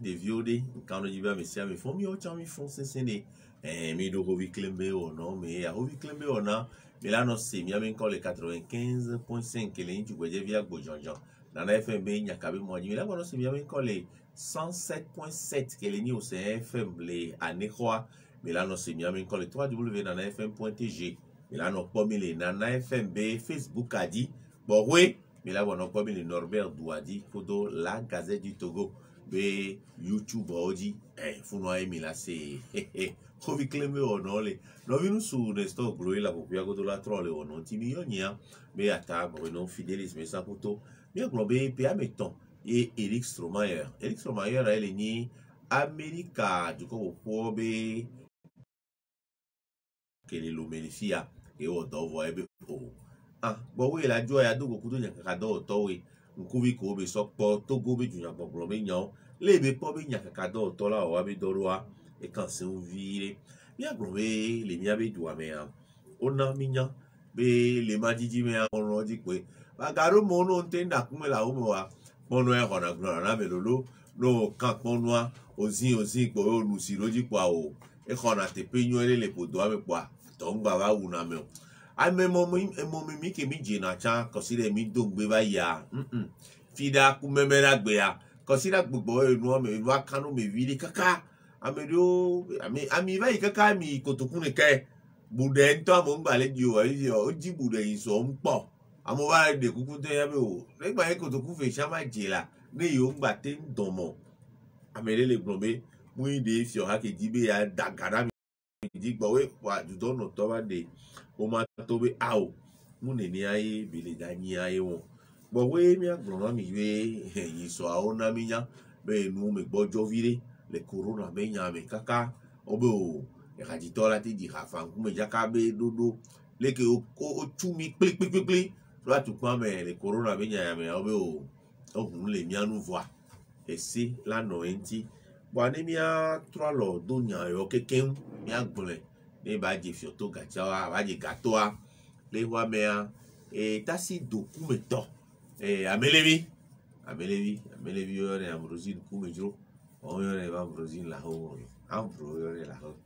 des viodés quand on dit bah mais ça me font mieux autant me font c'est mais do hovi klembe o non mais a hovi klembe o na mais là non c'est bien encore les 95.5 que les tu vois via Bojonjon dans la FMB il y a quand même moi mais là non c'est bien encore les 107.7 que les ni au CFM les années quoi mais là non c'est bien encore les 3W dans la FM.tg mais là non pas mis les dans la FMB Facebook a dit bon oui mais là on a pas mis les Norbert Douadi photo la Gazette du Togo be YouTube odi faut nous aimer là c'est hovi klembe o non les no vinu su resto gloire la popia go la trolle o non ti millionia mais ata non fidèles mais ça photo bien globé pe ameton et Eric Stromayer elle est ni America du coup pour be que les lomelifia et o do voye be o bon oui la joie ya do ko to nya ka do to we nkuvi ko be so po to go be junya po globe nyon le be po be nya ka do to la o be do roa et quand c'est ouvrir bien globe les mia be do me on a minya be les madidi me on lo di pe bagaro mo no ntenda kuma la o mo wa mono e hona glo na be lolo no kan ponwa ozin po o lu si loji pa o e hona te pe nyo le po do me pa to ngba wa wu na me ai me mo mi ke mi jina cha consider mi do gbe ba ya fida ku me me la gbe ya consider gbogbo enu me wa kanu me vidi kaka amedo ami ba kaka mi kotokun ke bude nto mo ngba le di o ji bude iso npo amo ba de kuku te ya be o nígbà yẹn kotokun fe sha ma je la ne yo ngba te ndomo amele le glombe mu ide fi o ha ke jibe ya dagara di gbo we wa du don no to ba de o ma to be ao mu ne ni aye bi le da ni aye won gbo we mi agbon mi we yin so a o na mi yan be nu me gbojo vire le corona me nya me kaka obe o e ka di to la ti di ha fa ku me jaka be dodo le ke o tu mi pli so atu kwa me le corona me nya me obe o hun le mi anu voa e si la no enti bo anemia trolo do nya yo keken mi agbole ne ba je fi to gacha wa ba je gato a le wa me a e tasi documento amelevi yo ne amrozi documento o yo ne ba amrozi la ho ambro yo ne la ho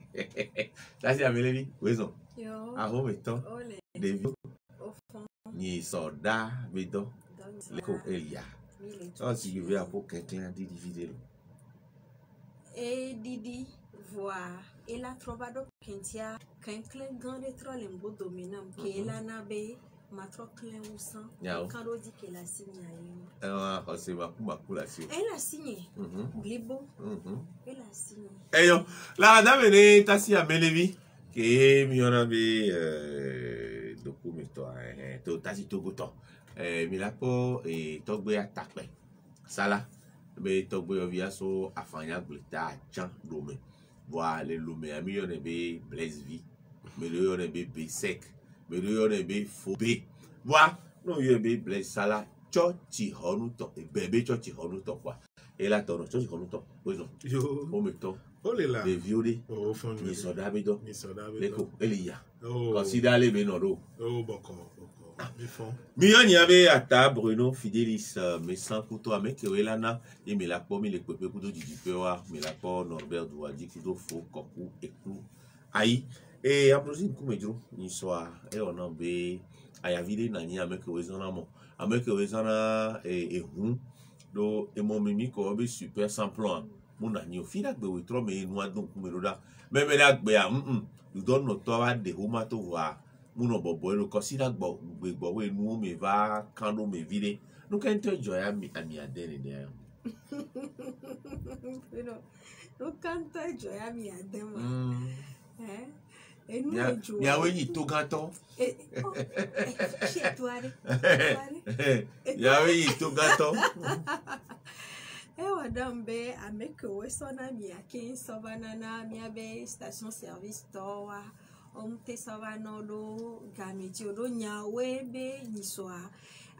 tasi amelevi wezo yo a ho meto de ni soda bedo le ko elia so si you veux pour quelqu'un de diviser et Didi voit et la trovado kentia kenkle grande trolle mbo dominam ke la na be matro clen usan quand on dit que la signe c'est ma la signe elle a signé glibo elle a signé yo la dame ne tasi amelevi ke mi ona be documento to tasi togoto mi la po e togbe atape sala be togbe ovia so afanya glita chan dome voilà le lume ami yo ne be blesvi me le yo ne be sec me le yo ne be fobe voilà no yo be bles sala chochi honuto e bebe chochi honuto kwa e la tono chochi honuto ozo yo o meto olela de viode o fon ni soda bedo leko elia consider le be no do boko mi on y avait ata Bruno Fidelis mais sans couteau avec Kelana et me la pomme les pepe couteau du pewa me la po Norbert Douadi couteau faux cocu et clou aïe et après une coumejo ni soit et on en be aya vide nani avec wezana mo avec wezana et do et mon mimi ko be super sans plan mon nani o fila be we trop mais noa donc kumeroda même la gbe you don't know to wa de homa to wa muno bobo lo consider gbo we nu me va kando me vide no can tell joy ami adene de no can tell joy ami adema enu ejo ya we ni to gato chez toi ya we ni to gato wadambe ameke we sona mi akin sovanana mi abe station service towa omte savano lo gameti lo nyawe be niswa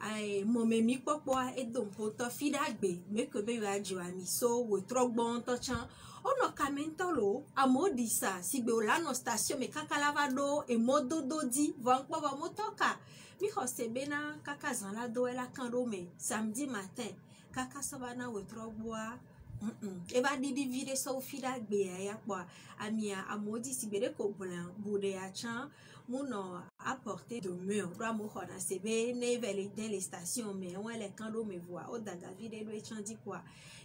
ai momemi popo edompo to fidagbe meke be waji ami so we trogbon to chan ono kamento lo amodisa sigbe olano station me kakalava do e mododo di vankpo va motoka mi hosebena kaka zanla do ela kando me samedi matin kaka savana we trogboa e va divide ça au fil d'agbe ya quoi amia amodi si bere ko blanc bude ya chan mon apporter de mur doit mo hona sebe ne vele dans les stations mais on les kando me voit au daga vide do echandi quoi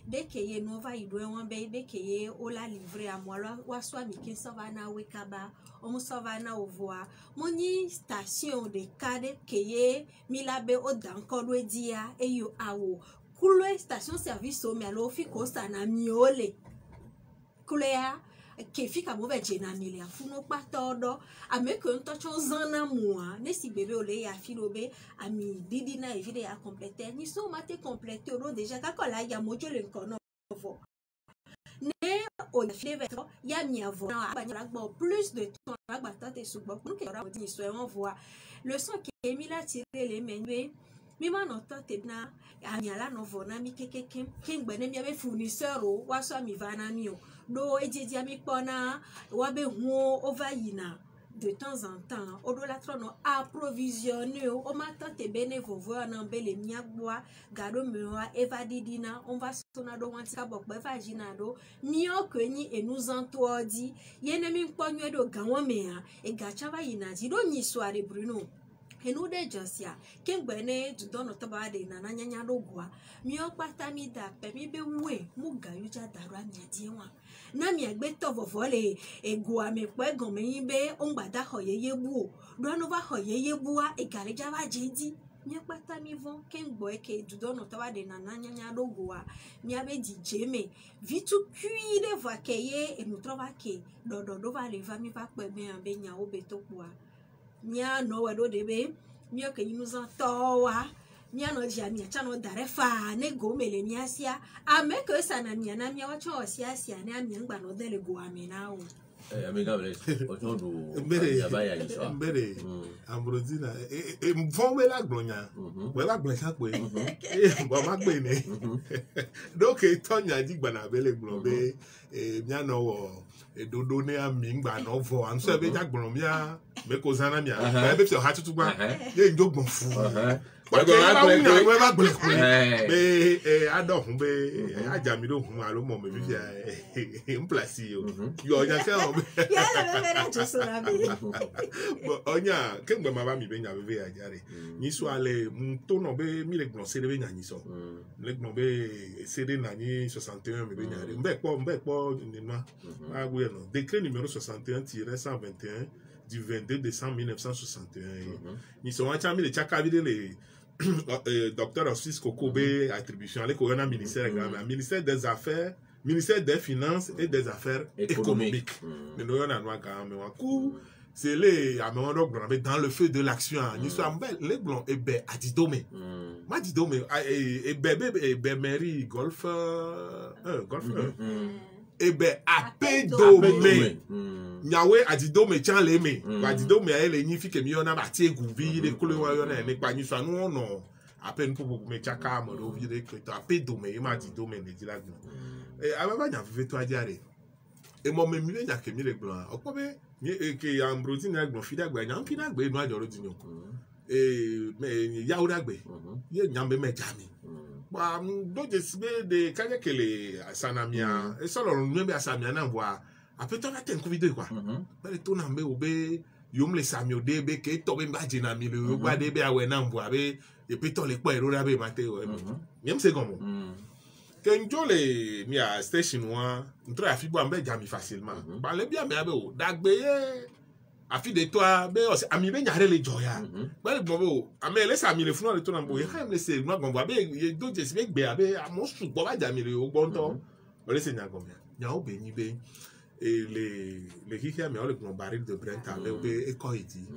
dès que ye no va ido en be dès que ye o la livrer à moi wa so mi kin so va na we kaba o mo so va na o voa moni station de kade que ye mi la be o dan ko do dia e yo awo kulo station service o mi alo fi ko sta na miole kulea ke fika mo veje na mile afuno patodo ameke ntocho zana moi ne si bebe ole ya filobe ami didi na evide ya compléter ni so mate compléter o déjà ka kola ya mojo le nkono vo ne o file ya mi avo na abanya gbo plus de temps agba tante sugbo pour que ra di so on voit le son que mi la tirer les menwe mi ma no tante na ami ala no vo na mi keke kengbe ne mi be fournisseur o wa so mi va na mi o do ejeji ami pona wa be hu over yina de temps en temps o do la trono approvisionner o ma tante benevovo na mbele miagboa gado mewa eva didina on va sona do wantika bokbe va jina do mio kwenyi e nous entodi yene mi ponyo do ganwo mea e gachava yina ji do nyi soare Bruno enu de josia kengbene du dono toba de na nyanya do gwa mi opata mi da pe mi be we mu gayuja daru ami adiwa na mi agbe to vovole egwa me pe gan me yin be o ngbada hoyeye bu do no va hoyeye bua e gareja va jeji mi opata mi von kengbo eke du dono toba de na nyanya do gwa mi abe di jeme vitu cuire va keye e nous trova ke do va le va mi va pe me ambe nya o beto kwa mia no wedo debe mia ke nous entowa mia no dia mia cha no darefa ne go mele mia sia ame ke sana mia na mia wa cho sia ne amia ngba no dele go amina o amiga bless o to do ya ba ya iso mbere ambrosina mfon we la glonya we la gbe sa pe bo ma gbe ni do ke tonya digba na bele globe mia no wo edodo ne ami ngba no vo an so be jagbon mia me ko zana mia be fi ha tutu gba ye njogbon fu we ba gbe be adon be ajami do hun alo mo me bi en place yo nya ke o ya le be na jo so na bi onya ke ngba ma ba mi be nya be ya jare ni so ale to no be mi le gbon se be nya ni so le gbon be cd na ni 61 me be nya re mbe po ni na agwe no décret numéro 61-121 du 22 décembre 1961 ni so wan cha mi le chaka bi le docteur Ossis Kokobe attribution ale ko na ministère des affaires ministère des finances et des affaires économiques mais no na no ga me wa ku c'est les amendo dans le feu de l'action ni so ambel les blonds et be adidome ma didome e be mairie golf ebe apedome nyawe adidome chan leme adidome ele nyi fike mi ona ba ti egu bi de kolo wa yo na ni pa nyi so anu ono apen popo me chaka mo do bi de kreto apedome ma adidome ne dira gbo ababa nya fe to ajare e mo me mi le nya ke mi le gbo opo be ni ke ambrosi na gbo fi dagba nya fi dagba inu ajoro di nyoko me ya ura gbe ye nya be me jami doje sibe de kaje kele sanamia e solo nwe be asamia na bwa apeto na ten covid kwa bele to na mbe obe yom le samio de be ke to be baje na mi le gba de be awe na bwa be e peto le po erora be mate o yem se gomo ke njole mi a station wa ntra afibo ambe jami facilement ba le bia me abe o dagbe ye afi de toi be o ami be nyare le joya ba le gbon ame le sa mi le funu le to na bo ye ha me se no gbon ba be ye do je se be gbe abe amo su gbo ba jami le o gbon to o le se nya gbon nya o be ni be le hihia me o le gbon baril de brenta le o be e ko iti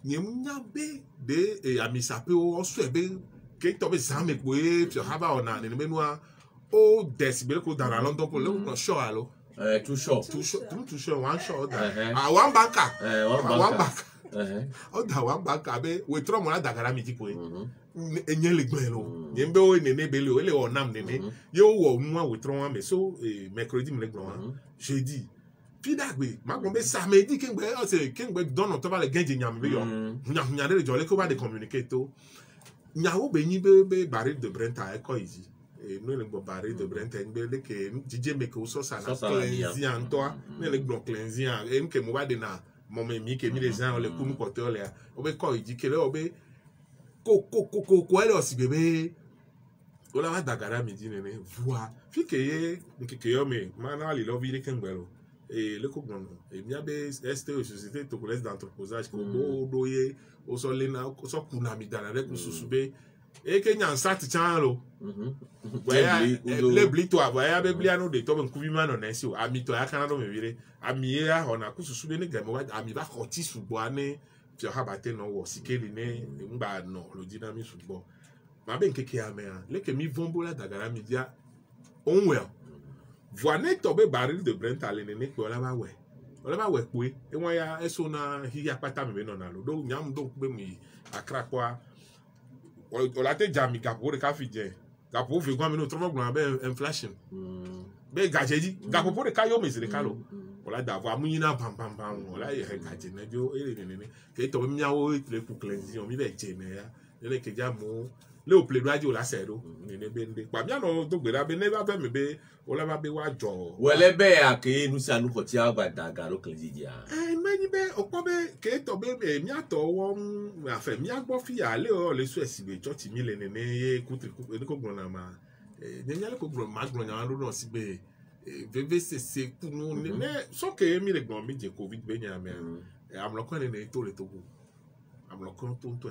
nye nya be de ami sape o su e be ke to be zame gbo e fi ha ba ona ne me no o desibele ko dans la London pour le show alo too short one shot one banker one banker one banker be we throw mo la dagara mi tipo enye le gbon lo ye mbe o nene be le o le o nam nene ye o wo nwa we throw one me so mercredi me le gbon jeudi puis dagbe ma gbon be samedi kengbe o se kengbe don to ba le genje nyam be yo nya le jo le ko ba de communiquer to nya o be ni be baril de brenta e ko easy nous les barré de Brent Engbe que DJ me que so ça na cleansing toi ne le gblon cleansing et que mo va de na mon mi que mi les gens le kunu porteur là obe ko idi que le obe ko elle aussi bébé ola va dagara mi di nene voix fi que ye que yo me mana li lo vire kengbelo et le ko gblon et mi abe este société togolaise d'entreposage ko do ye o so lena o so kuna mi dala le ku susube et que nyan sat chalo le blito avoya be bliano de to ben kubima no nesi o ami to ya kana do me vire ami ya ona ku susube ne gamo ami ba khoti subo ane fi ha bate no wo sikeli ne ngba no lo dinami subo ma ben keke amea le ke mi vombola dagara mi dia onwe voine to be baril de Brent ale ne ko la ba we pe e won ya eso na hiya pata me no na lo do nyam do pe mi akra kwa o la te jami gapo de ka fi je gapo fi gwa mi no tromo gwa be inflation be gajeji gapo po de ka yo me se de ka lo o la da vo amuyina pam o la ye gaje na jo ele ne ke to mi yawo tre ku cleansing o mi be je ne ya le ke ja mo le o plaidoyer o la sero ne bende pa bia no to gbera be ne ba be me be o la ba be wa jo wele be ake nu sa nu ko ti agba daga lo cleansing meni be opo be ke to be mi ato wo afa mi agbo fi ale o le so esibe church mi le ne ye kutri ni ko gbon na ma ne nyale ko gbon ma gbon nya no si be VVCC kunu ne so ke mi le gbon mi je covid be nya me am lo ko ne to le to go am lo ko to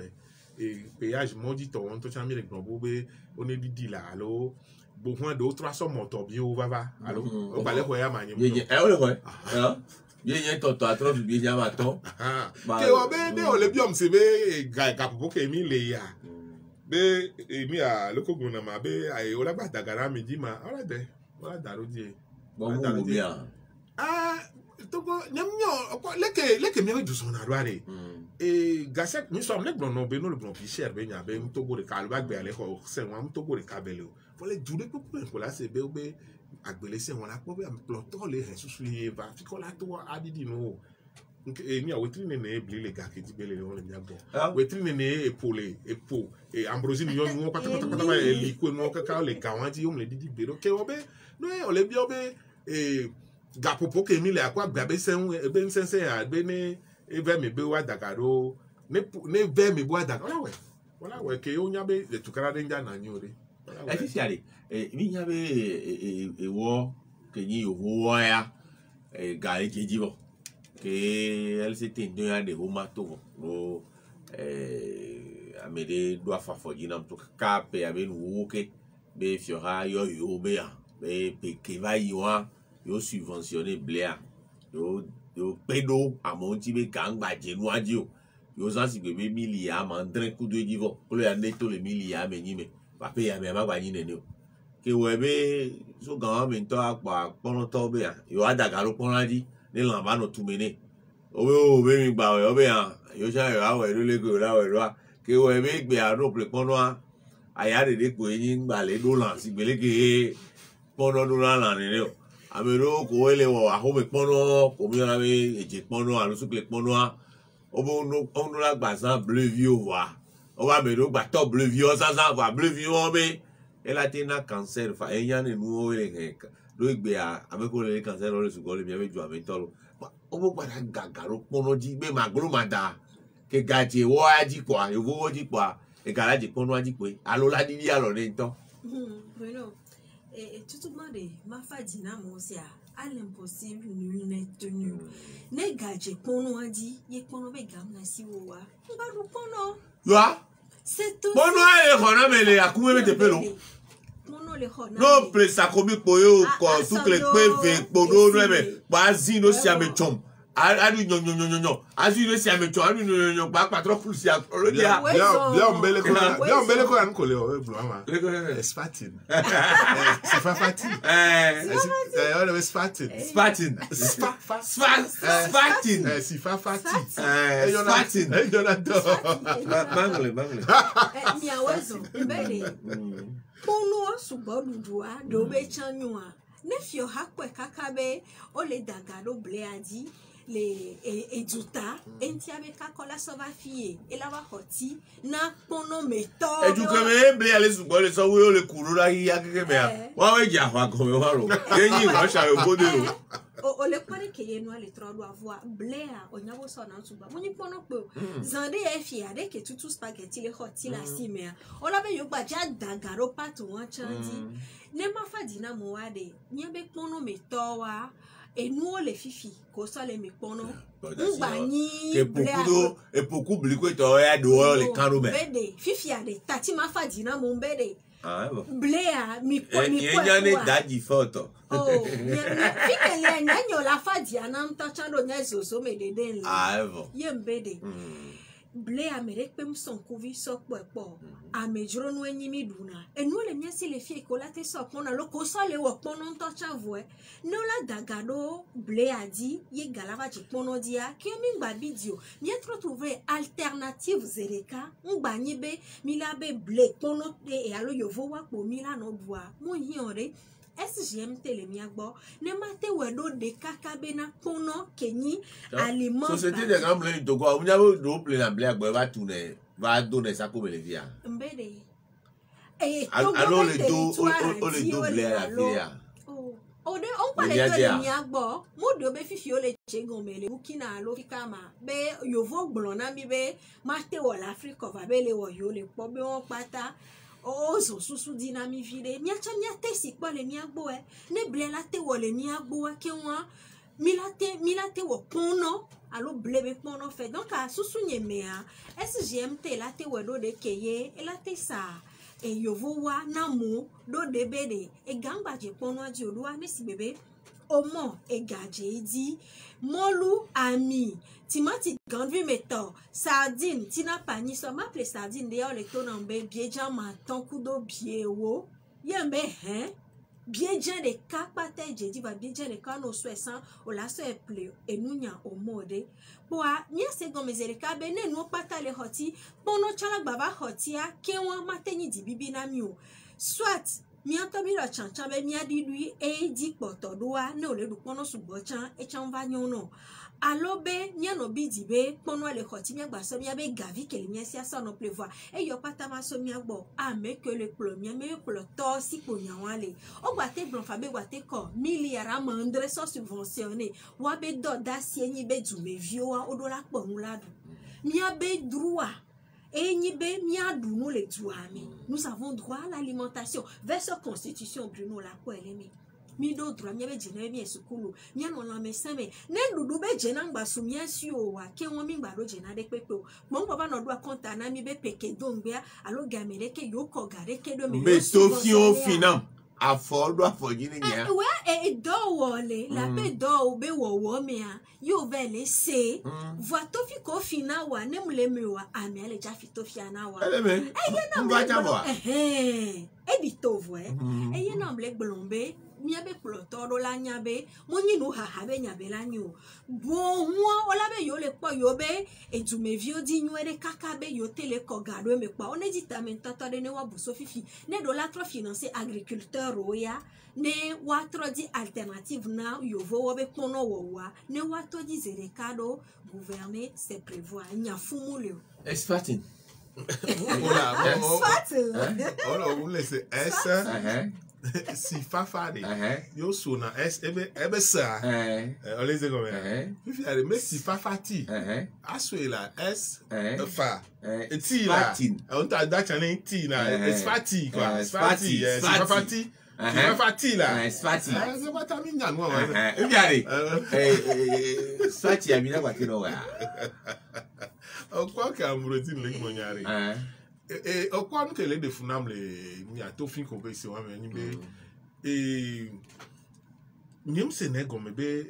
et péage modi to won to chami le gbon bo be oni didi la alo bo hwan de 300 moto bi o baba alo o bale ko ya ma nyi ye o le ko ye to atro bi ya ma to ke o be de o le bi om se be ga popo ke mi le ya be mi a loko guna ma be ai o la ba dagara mi di ma ora de wala daro die bo mo bien to go nyamnyo leke mi o du so na ruare et gasek mi so amle gbon no be no le gbon fi cher be nya be to go de kalba gbe ale ko se won to go de kabele o le dure ko la se be o be agbele se won la po be am ploto le he susu ye va fi ko la to adidi no mi a wetri ne ebli le ga ke di bele le won le nyabo wetri ne epole epo e ambrosi ni yo no pata ba e liku no ka le ga wan ti o le didi be ke o be no o le bi o be gapopo ke mi le akwa gba be sen be nsense ya be ne eve me be wa dagaro ne ve me bo dagaro wala we ke o nya be le tukara de nja na nyore e fi fiare mi nya be wo ke ni wo ya ga e ke jibo ke el se tin de ya de o mato no amede do afa fo jina to ka pe abe nu ke be fiora yo be ya be pe ke va yiwa yo subventionner blé yo pedo amonti be gangba jenu adio yo zansi be milia mandre ku do divo ko le ande to le milia meni me ba pe ya me ma gba yin ne o ke we be so gan me to apa pon to be ya yo adaga ro pon adi ni lan ba no tu me ne o be mi gba we o be ya yo sha yo awe ro le go la we ro ke we be gbe aro ple pon wa aya de ko yin gba le do lan si gbele ke pon do lan ni o amero ko ele wo ahome pono ko mi ra be eje pono alusu kle pono a obo no onu la gba san bleu vieux wa o ba mero gba to bleu vieux san va bleu vieux o be ela tina cancer fa eyan ni nu o ele ke lo igbe a ameko le cancer o le su go le mi be ju ame to lo obo gba gagaro pono ji be magro mada ke gaje wo aji kwa yo wo ji kwa e garaji pono aji pe alo la di alo le nto bueno. Et tout le monde, ma femme dit à l'impossible, nul n'est tenu. Ne gadget, pono a dit, y est pono be gam na si wa. Nga ru pono. Yo. C'est tout. Pono e khona mele akume be te pelo. Pono le khona. No place akomi poyo ko tout le pe pono no me. Ba zino si ame chom. Adu nyo azino si ame chom adu nyo ba patro full si akolodia. Bien ombele ko an ko le o blo ama. Spatin. C'est pas fatin. On est spatin. Spatin. Spatin. Si fa fatin. Spatin. Mangle. Mi awezo. Bele. Pono subo dudua do be chanwa. Ne fio hakwe kakabe o le dagaro ble adi. les eduta entiabe kakola sova fie et la va hoti na pono meto et tu comme blé aller sous le so we le kuru la ya keke be wa we ja wa ko wa ro yenyi wa sha yo bode ro o le kware ke ye no le tro do avoir blé a onyabo so na ntuba moni pono pe zande e fie ade ke tutu spaghetti le hoti la simea o la be yo gba ja dagaro pato wan chandi ne ma fa dina mo wade nyabe pono meto wa et nous les fifi ko so le me pono ngba et beaucoup blé ko to ya do le kanu be bede fifi ade tati ma fa dina mo bede ah bon blé a mi ko ne daji photo oh fike le nyanyo la fa dia na mtachando nyezo so me de den ah bon ye mbede blé a mere pem son kuvi so popo a mejro no enyimi duna enu le miasi le fie ko la te so pona lo ko so le wo pono ntocha voe no la dagado blé a dit ye galava ji pono dia ke mi gba video mi être trouver alternative zereka ngba nyibe mi la be blé pono e alo yo vo wa po mi la no boa mo yin ore SGM telemiagbo ne mate wedo de kakabe na pono kenyi aliment société de grand blé to ko unya do blé na blé agbo va tourner va donner ça comme le via mbede et alors le do blé à la via o de on pa le telemiagbo mo do be fifi o le chegon mele bukina lo fikama be yovo gblona mi be mate wo l'Afrique va be le wo yo le po be on pata oh so susu dinami vide miacha miate si kwa le miagbo ne ble la te wo le miagbo ke wa milate wo pono alo blebe pono fait donc a susu nyemea SGMT la te wo do de keye e la te sa e yovo wa na mu do de bede e gamba je pono aji oluwa ne si bebe omo e gaje di molu ami timati grande meto sardine tina pani so ma ple sardine de le to na mbe bieja ma ton kudo biewo yembe bieja de kapate je di ba bieja de kano so esan o la so e ple enunya o mode poa nya se gomezere ka be ne no pata le hoti pono chala baba hotia ke won mateni di bibi na mi o soit mi anto mi lo chanchan be mi adi lui e di poto doa ne o le du pono subo chan e chan va nyono alobe mi no bi di be pono le hoti mi agba so mi abe gavi ke le mi sia so no pleuvoir e yo pata ma so mi agbo a me que le plo mi me plo to si po nya wale o gba te blon fa be gba te ko miliara mandre so subventionné wa be do da si enyi be du me vio wa o do la po muladu mi abe droit. Et nous avons droit à l'alimentation. Vers constitution, Bruno la poêle. Mi do droit, mi be mi esukulu. Mi anon la mesen me. Ne dudu be jena ngba sumia si o wa. Ke won mi ngba lo jena de pepe o. Mon papa no do konta na mi be peke dongbe alo gamere ke yo ko gare ke do me. Mais Sophie finam. A for do afojini nya. Ouais et do wole la pe do be wo me a yo ve le se voa to fi ko fina wa ne mule me wa ami ale ja fi to fi ana wa ele me mba ja wa e di to vo e ye na mle gblombe mi abe ploto do la nya be mo yin no ha be nya be la nyu bo won o la be yo le po yo be e du me vi odi nyu e kaka be yo tele ko gado me pa on e di tamen toto de ne wa bu so fifi ne do la tro financer agriculteur o ya ne watro di alternative na yovo wobe pono wowa ne watro di zerekado gouverner c'est prévoir nya fumulio expatin Ola vous laissez S si fafade yo sona S ebe sa on les comme puis aller mais si fafati aswe la S fa et ti la on t'a d'acheter ti na es fati quoi es fati si fafati fati la es fati c'est pas ta minya no e biare fati amina kwa kino wa o kwa ka muroti le gbonyare o kwa nu kele de funam le mi atofin ko be se wa me ni be nyem se ne go me be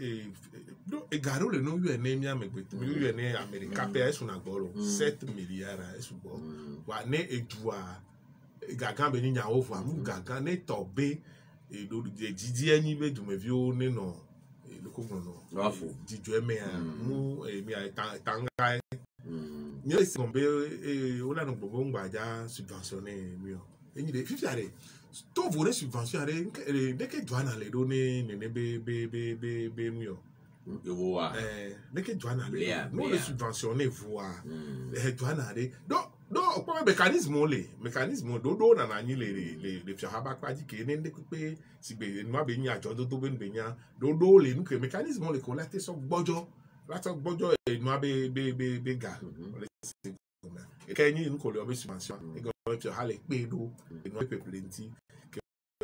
do e garo le no yu ene mi amegbe yu ene America pe esu na gboro 7 milliards esu bo wa ne edua gagan be ni nya ovu amu gagan ne tobe e do jiji enyi be du me vi o ne no le ko no afu jijo eme a mu mi tanga mi esi kombe o la no gbogbo ngba ja subventionner mi o enyi de fifi are to vore subventionner de ke douane le do ne be mi o mais que douane nous les subventionner voir douane aller donc pas mécanisme do na na ni les fiaba pas dit que ne couper si be no be nya jo do be nya do le nous que mécanisme les collecter so gbojo la so gbojo e no be ga et quand nous ko le subvention et go fiaba le pe do e no pe plenty que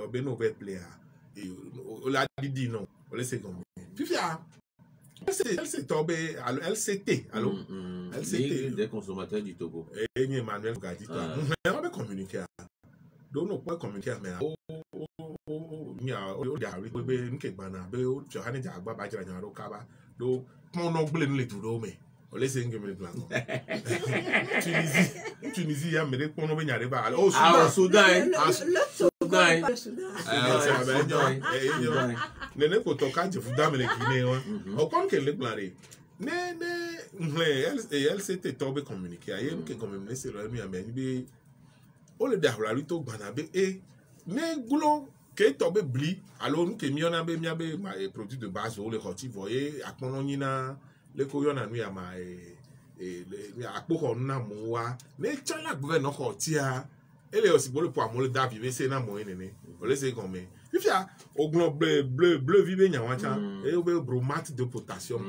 be no be player et la dit non on laisse comme fifia elle s'est tombée à LCT. Allô? LCT. Des consommateurs du Togo. Et Emmanuel Gadi. On va communiquer. Donc, on peut communiquer. Mais il y a une qui est banane. Tu as dit on laisse un peu de Tunisie, il y a des pour nous venir arriver. Au Soudan. Ne ko to ka je fuda mele Guinée wa o kon ke le plare elle s'était tombée communiquer ayem que communiquer c'est le mi ameni bi o le da la to gbana be e ne gulo ke tombé bli alors nous que mi on a be produits de base o le roti voyer akpono nyina le ko yo na nu ya ma le akpoko na mo wa ne chala gouverneur ko tia ele aussi pour le pour amole da vivre c'est na mo nene o le c'est comme if ya oglon bleu vibe nya wacha e o be bromate de potassium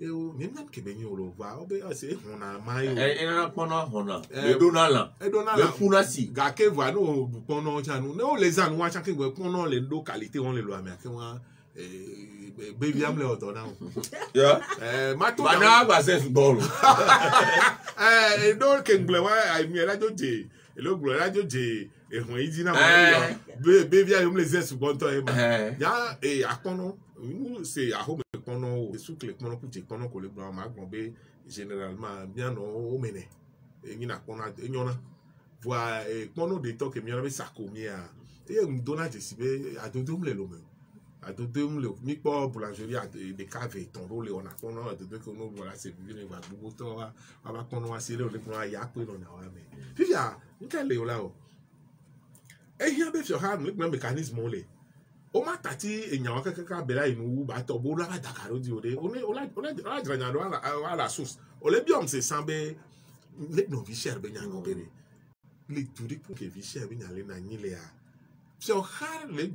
e o ni même que benyo lo va o be c'est on a mai e na pono hona e donala le funasi ga ke va no pono cha no no les an wacha ke we pono le do qualité on le lo amia ke wa baby am le otona ya mato bana ba se football do ke ngble wa ai mi la joje e lo glo la joje e hon yi na baby am les es bon to e ma ya e akono c'est à home kono e sous que kono ku je kono ko le blanc ma gbon be généralement bien no o mene e ni na kono e nyona voa e kono de to ke mi na be sakomia e m'dona je sibe adodo mle lo me adodo mle mi po boulangerie de cave ton le on a kono adodo que no voilà c'est vivre va bugo to wa kono wa sele o le kono ya pe no na wa me fifia nkele o la o e hia be fio ha no mécanisme le o ma tati enyawa kaka bela inu ba to bo la dakaro di ode o la dranya do ala source o le biom se sambe le no vi cher be nyango bere le turi pour que vi cher be nyale na nyile a se o har le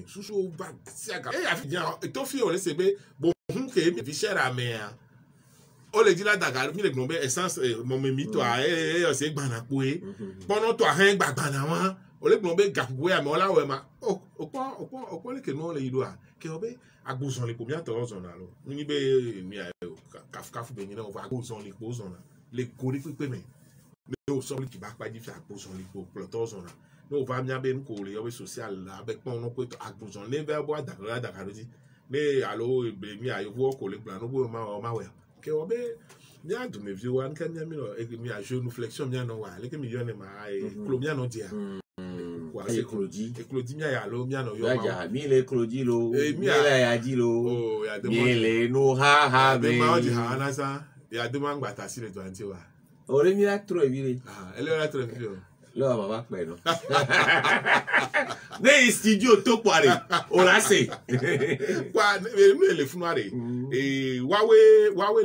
susu ba siaga e ya fi to fi o le sebe bo hun ke vi cher a me a o le di la dakaro mi le gnombe essence mo me mi to a o se gba na po e pono to a hen gbagba na wa o le gnombe gapu ya me o la we ma o le que no le idoa que obe agbozon le pomia to ozona lo ni be mi kaf be ni na o va agbozon le pozona le kori pepe me o so le ki ba pa di fi agbozon le po ploto ozona no va mi abe nko le obe social la be pon no pe agbozon le be bo dakaro di ne alo be mi ayo wo ko le plan no bo ma we que obe mi adu me vi wan kan mi no e mi a jeune flexion mi no wa le que mi yo ne ma e colombian no dia écologie mia ya lo mia no yo ma ja mi le écologie lo mi le ya di lo mi le no ha be ma di ha na sa ya de ma ngba ta si le do anti wa o le mi la tro e bi le ele la tro e bi o lo baba pe no ne studio to pare o la se kwa mi le funare wawe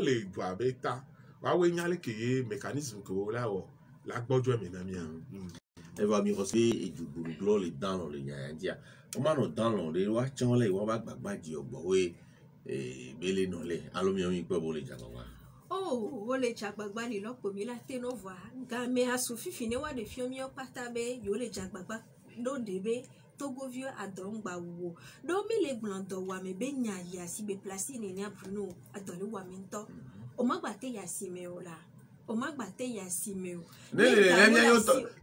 le do abeta wawe nyale ke mécanisme ko la o la gbojo mi na mi elle va me rosser et du boulot les dans le nyandia on m'a no dans le wa chon le wa gbagba di ogbo we bele no le alo mi pe bo le jagba oh wo le jagbagba ni lopo mi la te no va ga me asufi fine wa de fiomi o pata be yo le jagbagba do debe Togo vieux adongba wo do mi le glando wa me be nya ya si be place ni nya bruno adole wa minto o ma gba te ya si me o la o ma gba te ya si me o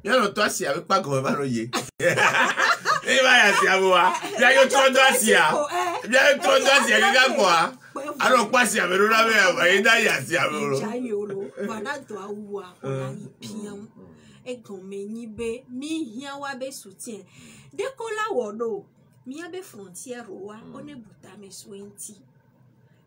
ya no to asi avec pas comme va no ye e va ya si aboa ya yo to do asi ya ya to do asi ya ga kwa aro pa si abero na me e da ya si abero ja yo lo bana to awua o la ipian e gon me ni be mi hia wa be soutien de ko la wo do mi abe frontière wa on e buta me 20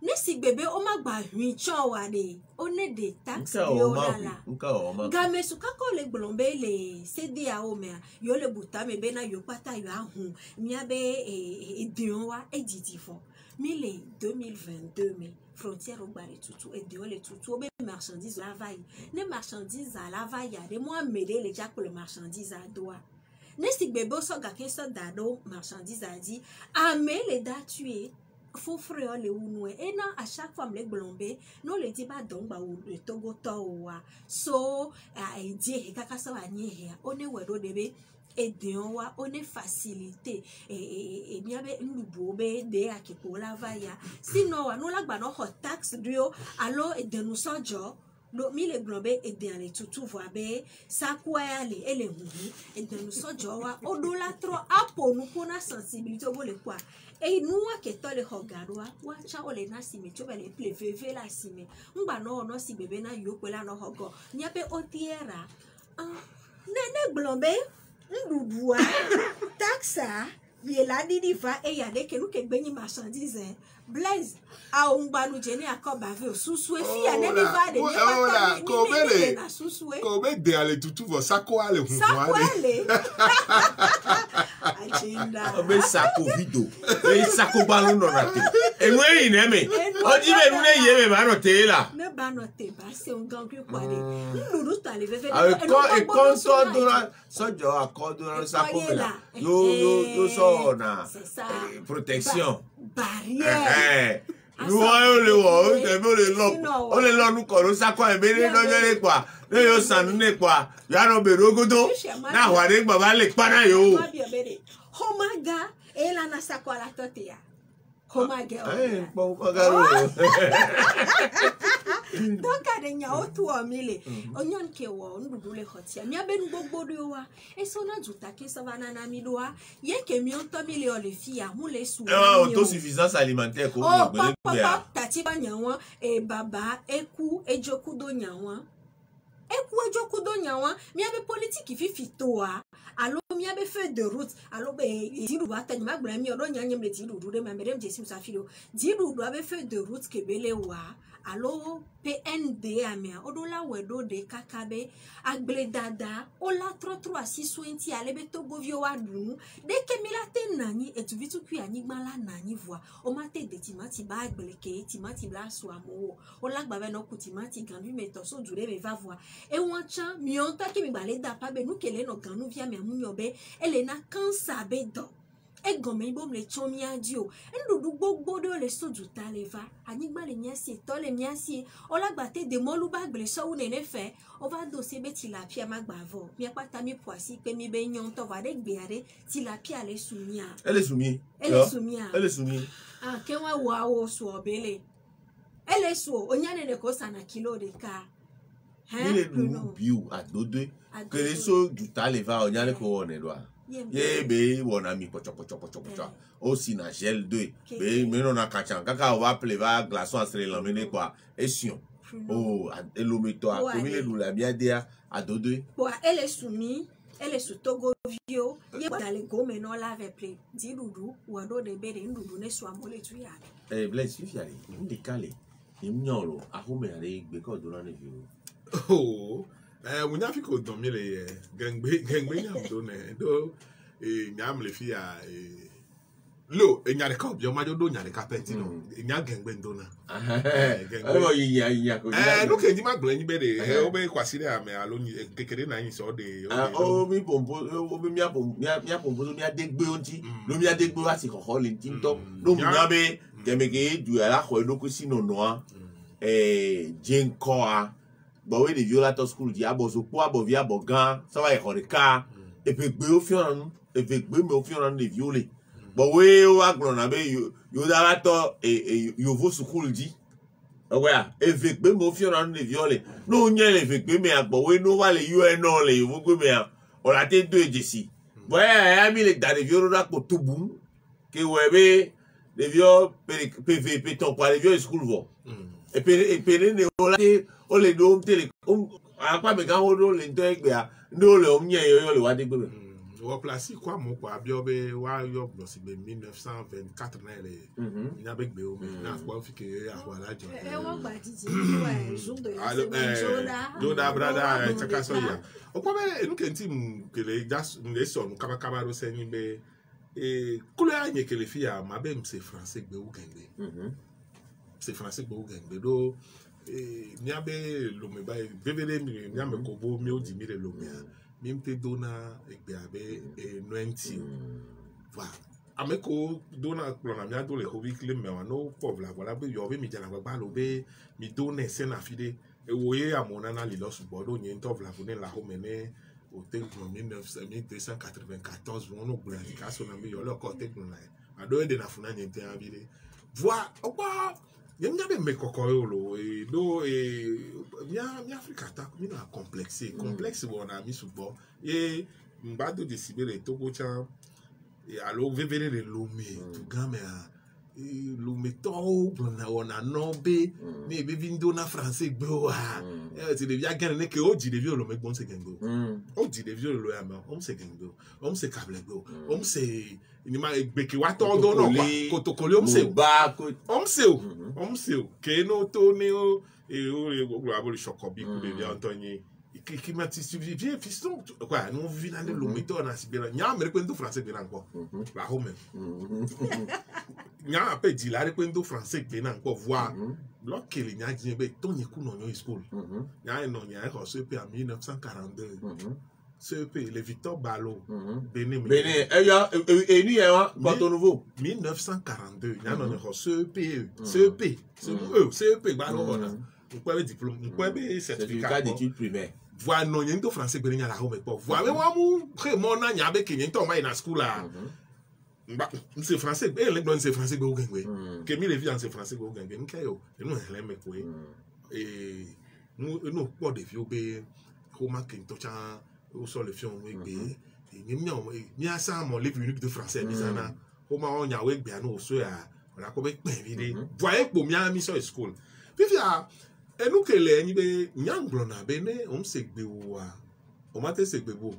Nesi bébé o ma gba hui chawade o ne de tax Nka yo oma la. nka oma. Game su kako le glombe le CDA o me yo le buta me be na yo pata yo ahun mi abe e dion wa e didi fo. Mi le 2022 me frontière au bas les tutu et dion les tutu be marchandises la vaille. Ne marchandises à la vaille de moi mêler les jack pour les marchandises à doigt. Nesi bébé so gake so dado marchandises a dit ame les da tuer faut frère le unwe et non à chaque fois me glombe non le dit pas donc ba le togo towa so a dit e kaka so anyi he on e wedo debe et dion wa on e facilité et bien be ndubo be de akipola vaya sinon wa no la gba no hot tax dio alors et de nous sojo lo mi le glombe et bien les tutu voix be ça quoi aller et les huhu et de nous sojo wa odola trop apo nous pour na sensibilité bo le quoi. Et nous, qui sommes les Hogarwa, wacha ole na sime, tu vas les pleuver la sime. Mba no si bébé na yoko la no hogo. N'y a pas otiera. Nene glombe, nduboua, taxa, yela didi va et yade que nous que beni marchandise. Blaise, a umba nous gêner à quoi bave sous-soué fille à nene va de ni na sous-soué. Comme de aller tout va ça quoi le ça quoi le. Obe sako video. E sako ballon no rate. E no e neme. O di be nu ne yeme ba no te la. Ne ba no te ba c'est un gang quoi de. Nous ta le vefe. E kon so dora so jo akordora sako la. Yo so na. Protection. Barrière. Nous on le lo nu ko sa ko e bere no yele kwa. Ne yo sanu ne kwa. Ya no be rogodo. Na wa de baba le para yo. Homaga ela na sako la totea. Homaga. Donc adenya otu omile. Onyon ke wo ndudu le hotia. Mi abenu gbogbo do wa. E so na juta ke savana na mi do wa. Ye ke mi on to mile o le fia mu le su. Autosuffisance alimentaire ko mo gbele papa tati ba nyawan e baba eku ejoku do nyawan. Eku ejoku do nyawan. Mi abe politique fi fitoa. Allo mi abe feuille de route allo be diru bata ni magba mi odo nyanyem le diru de ma merem jesi sa filo diru do abe feuille de route ke bele wa allo PND amia odo la wedo de kakabe agble dada ola tro asiswenti alebe togo vio wadu de ke milate nani etu vitu ku anigba la nani voa o mate de timati ba agble ke timati bla so amo ola gba be no ku timati gandu meto so dure be va voa e won chan mi on ta ke mi gba le da pa be nu kele no ganu via mi amunyobe elena kansa be do e gome ibom le chomi adio ndudu gbogbo do le soju ta leva anigba le miasi to le miasi olagbate de molu bagble so wu ne fe over dossier be tilapia magbavo mi apata mi poisi pe mi be nyon to va de gbeare tilapia le sumia elle sumia ah kenwa wa wo so obele ele so onyane ne ko sana kilo de ka ile nu biu adodo kele so juta leva onyane ko won edwa ye be wona mi pocho o si na gel 2 be me no na kacha kaka wa pleva glaçon asre la mene kwa esion o elomito a komi le dula bia dia adodo po ele sumi ele su togo vio ye dale gome no lave play di dudu wado de be de ndudu ne so amole tu ya bless if yari ndi kale imnyolo ahome ale gbe ko do na ne vio oh munya fiko don mi le gengbe nyam do ne do nyam le fia lo nyare ka obi o ma do nyare carpet no nya gengbe ndo na gengbe yinya ko no ke ndi ma gbe nyi be de o be kwasire ame alo kekere na yin so de o mi pompo o mi pompo so mi adegbe onti lo mi adegbe wa si koko le tinto lo mi abe kemeke du ala ko do ko sino noa jenkoa bo we de violator school di abo so po abo via bogan so wa e horika e pe gbe o firan e pe gbe me o firan de violer bo we o agbon na be yo da to yo vo school di o wa e pe gbe me o firan de violer no nye le pe gbe me agbo we no wa le un no le yo gbe me o la te do ejesi bo e mi le da de violer ko tubum ke we be de viol PVP ton kwa le viol school vo e pe ne o la o le do tele apa me kan ho do le nto egbe a ndo le o nye yo le wa de gbe on place quoi mon quoi biobe wa yo bon c'est 1924 na les il a avec béo mais na quoi fi que voilà jo on va dire ouais jour de la semaine Joda brada chaka so ya o kwa be nu kenti que les gas les son kaba ro seni be kule anye que les filles ma be c'est français béo gengbe c'est français béo gengbe do niabe lo me ba bebele mi niame ko bo mi o di mi le lo me mimte dona egbe abe 90 va ameko dona plona mi ado le hobi kle me wa no povla voilà be yo be mi jana gba lo be mi dona se na fide e woye amona na li lo subo do nyen to vla fune la ho mene o te en 1994 on no bla ka so na mi yo le ko te na ado de na funa nyen te abide voi opa yemnya be me kokoyo lo do mi Africa ta mi na complexe wona mi subo mbado de sibere togo cha alo vevere le lome tu game lome to na ona nobe ni be vindo na français gbo ti de via gane ke o di de vio lo me gbon se gengbo o di de vio lo ya ma o se gengbo o se kable gbo o se ni ma gbeke wa to do no kwa kotokole o se ba o se ke no to ni o o aboli chocobi ku de via Antonio qui m'a dit viens fiston quoi nous vivons dans le méthode na sibera nya mere kwento français be na nko la home nya ape di la kwento français be na nko voir bloqué le nya di be ton yiku no nyo school nya no nya ko so pe en 1942 CEP le Victor Balo Benin eya eni ya Porto Nouveau 1942 nya no ko CEP Balo ona un diplôme un certificat d'études primaires voilà non yendo français be nya la home po voilà wa mu pre mo na nya be kenyen to mai na school la c'est français be le don c'est français be o gengwe que mi le vi en c'est français be o gengwe nkayo no hele me ko no po de vi be ko ma ken to cha o so le fion we be ni asa mo le unique de français ni sana ko ma on nya we gbe na o so ya la ko be pe vi de voyez po mi a mi so school puis et nous que les ni be nyanglo na bene on se gbe wa o ma te se gbe bo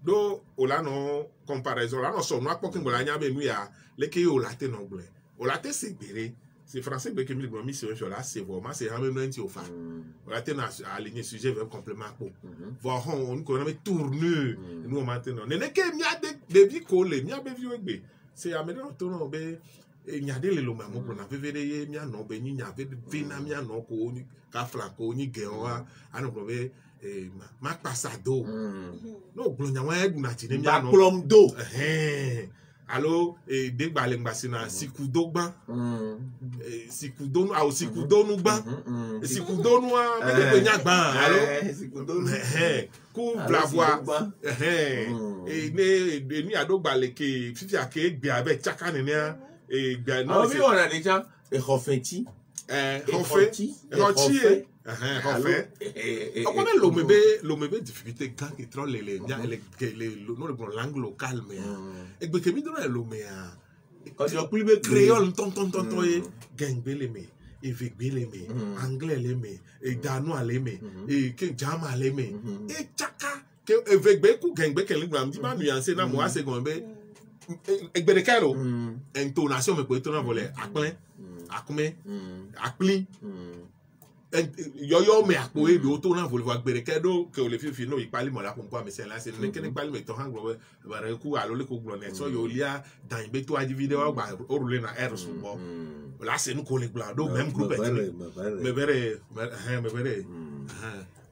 do o la no comparaison la no so no apo kin gola nya be nu ya le ke o la te no gbe o la te se gbere c'est français be ke mi gbo mi se o la c'est vraiment c'est même non ti o fa o la te na aligner sujet verbe complément ko voir on ko na me tourner nous o ma te no ne ke mi a de bi ko le mi a be vi o gbe c'est amena to no be nyade le lo mamu pro na vevere ye mi ano be nyi nya ve na mi ano ko ni ka franco ni gewa ano pro be ma pasado no glo nya wa edu na ti ni mi ano plom do allo de gba le ngba sina sikudogba sikudonu a o sikudonu gba sikudonu a me de nya gba allo sikudonu ku blavoa ne ni adogba le ke fifi ake gbe abe chaka ni ni non mais on a déjà refenti on a l'omebe difficulté quand il troll les langue locale mais et que mi donne l'omea quand tu plus be créole ton gangbele me et vigbele me anglais le me et danois le me et que jama le me et chaka que vigbe ku gangbe ke lingua mi ma nuancer na mo ase gombe egbere kero intonation me ko to na vole akplen akume akpli yo me akpo e do to na vole va egbere kedo ke o le fi no ipali mo la pompo amese la se ne ke ni pali me to hangro ba re ku alo le ko glo ne so yo lia dan be to adi video ba o rule na er so bo la se nu ko le glo do même groupe me bere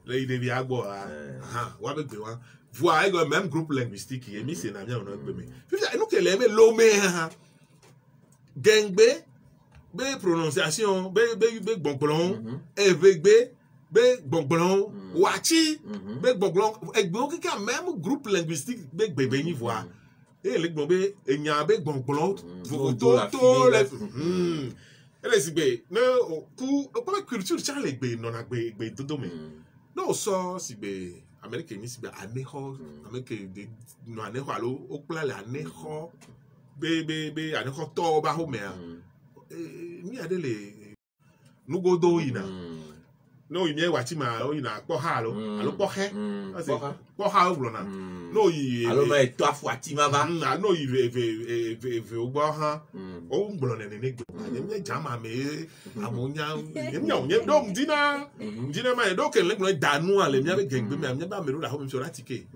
le ide bi agbo wa be gbe wa voilà le même groupe linguistique qui est mis c'est na bien on a peu mais puis nous que les lomé gengbe be prononciation be gbongbon evegbe be gbongbon wachi be gbongbon egbo ki ka même groupe linguistique be gbebe ni voix et le gbonbe enya be gbongbon to le ele si be no ku ko culture cha le gbe no na gbe dodo me no so si be Amérique ni sibe aneho Amérique de no aneho alo okla la aneho be aneho to ba ho me ni ade le nugo do ina no ime wachi ma o ina kpo ha lo alo kpo he kpo ha o na no yi alo ma eto afuati ma ba no yi ve o gbo ha o ngbolo ne ne gbo nye jama me amonya nye do mdina ma do ke le gbo danu ale mia be gengbe me ba me ro da ho mi so ratike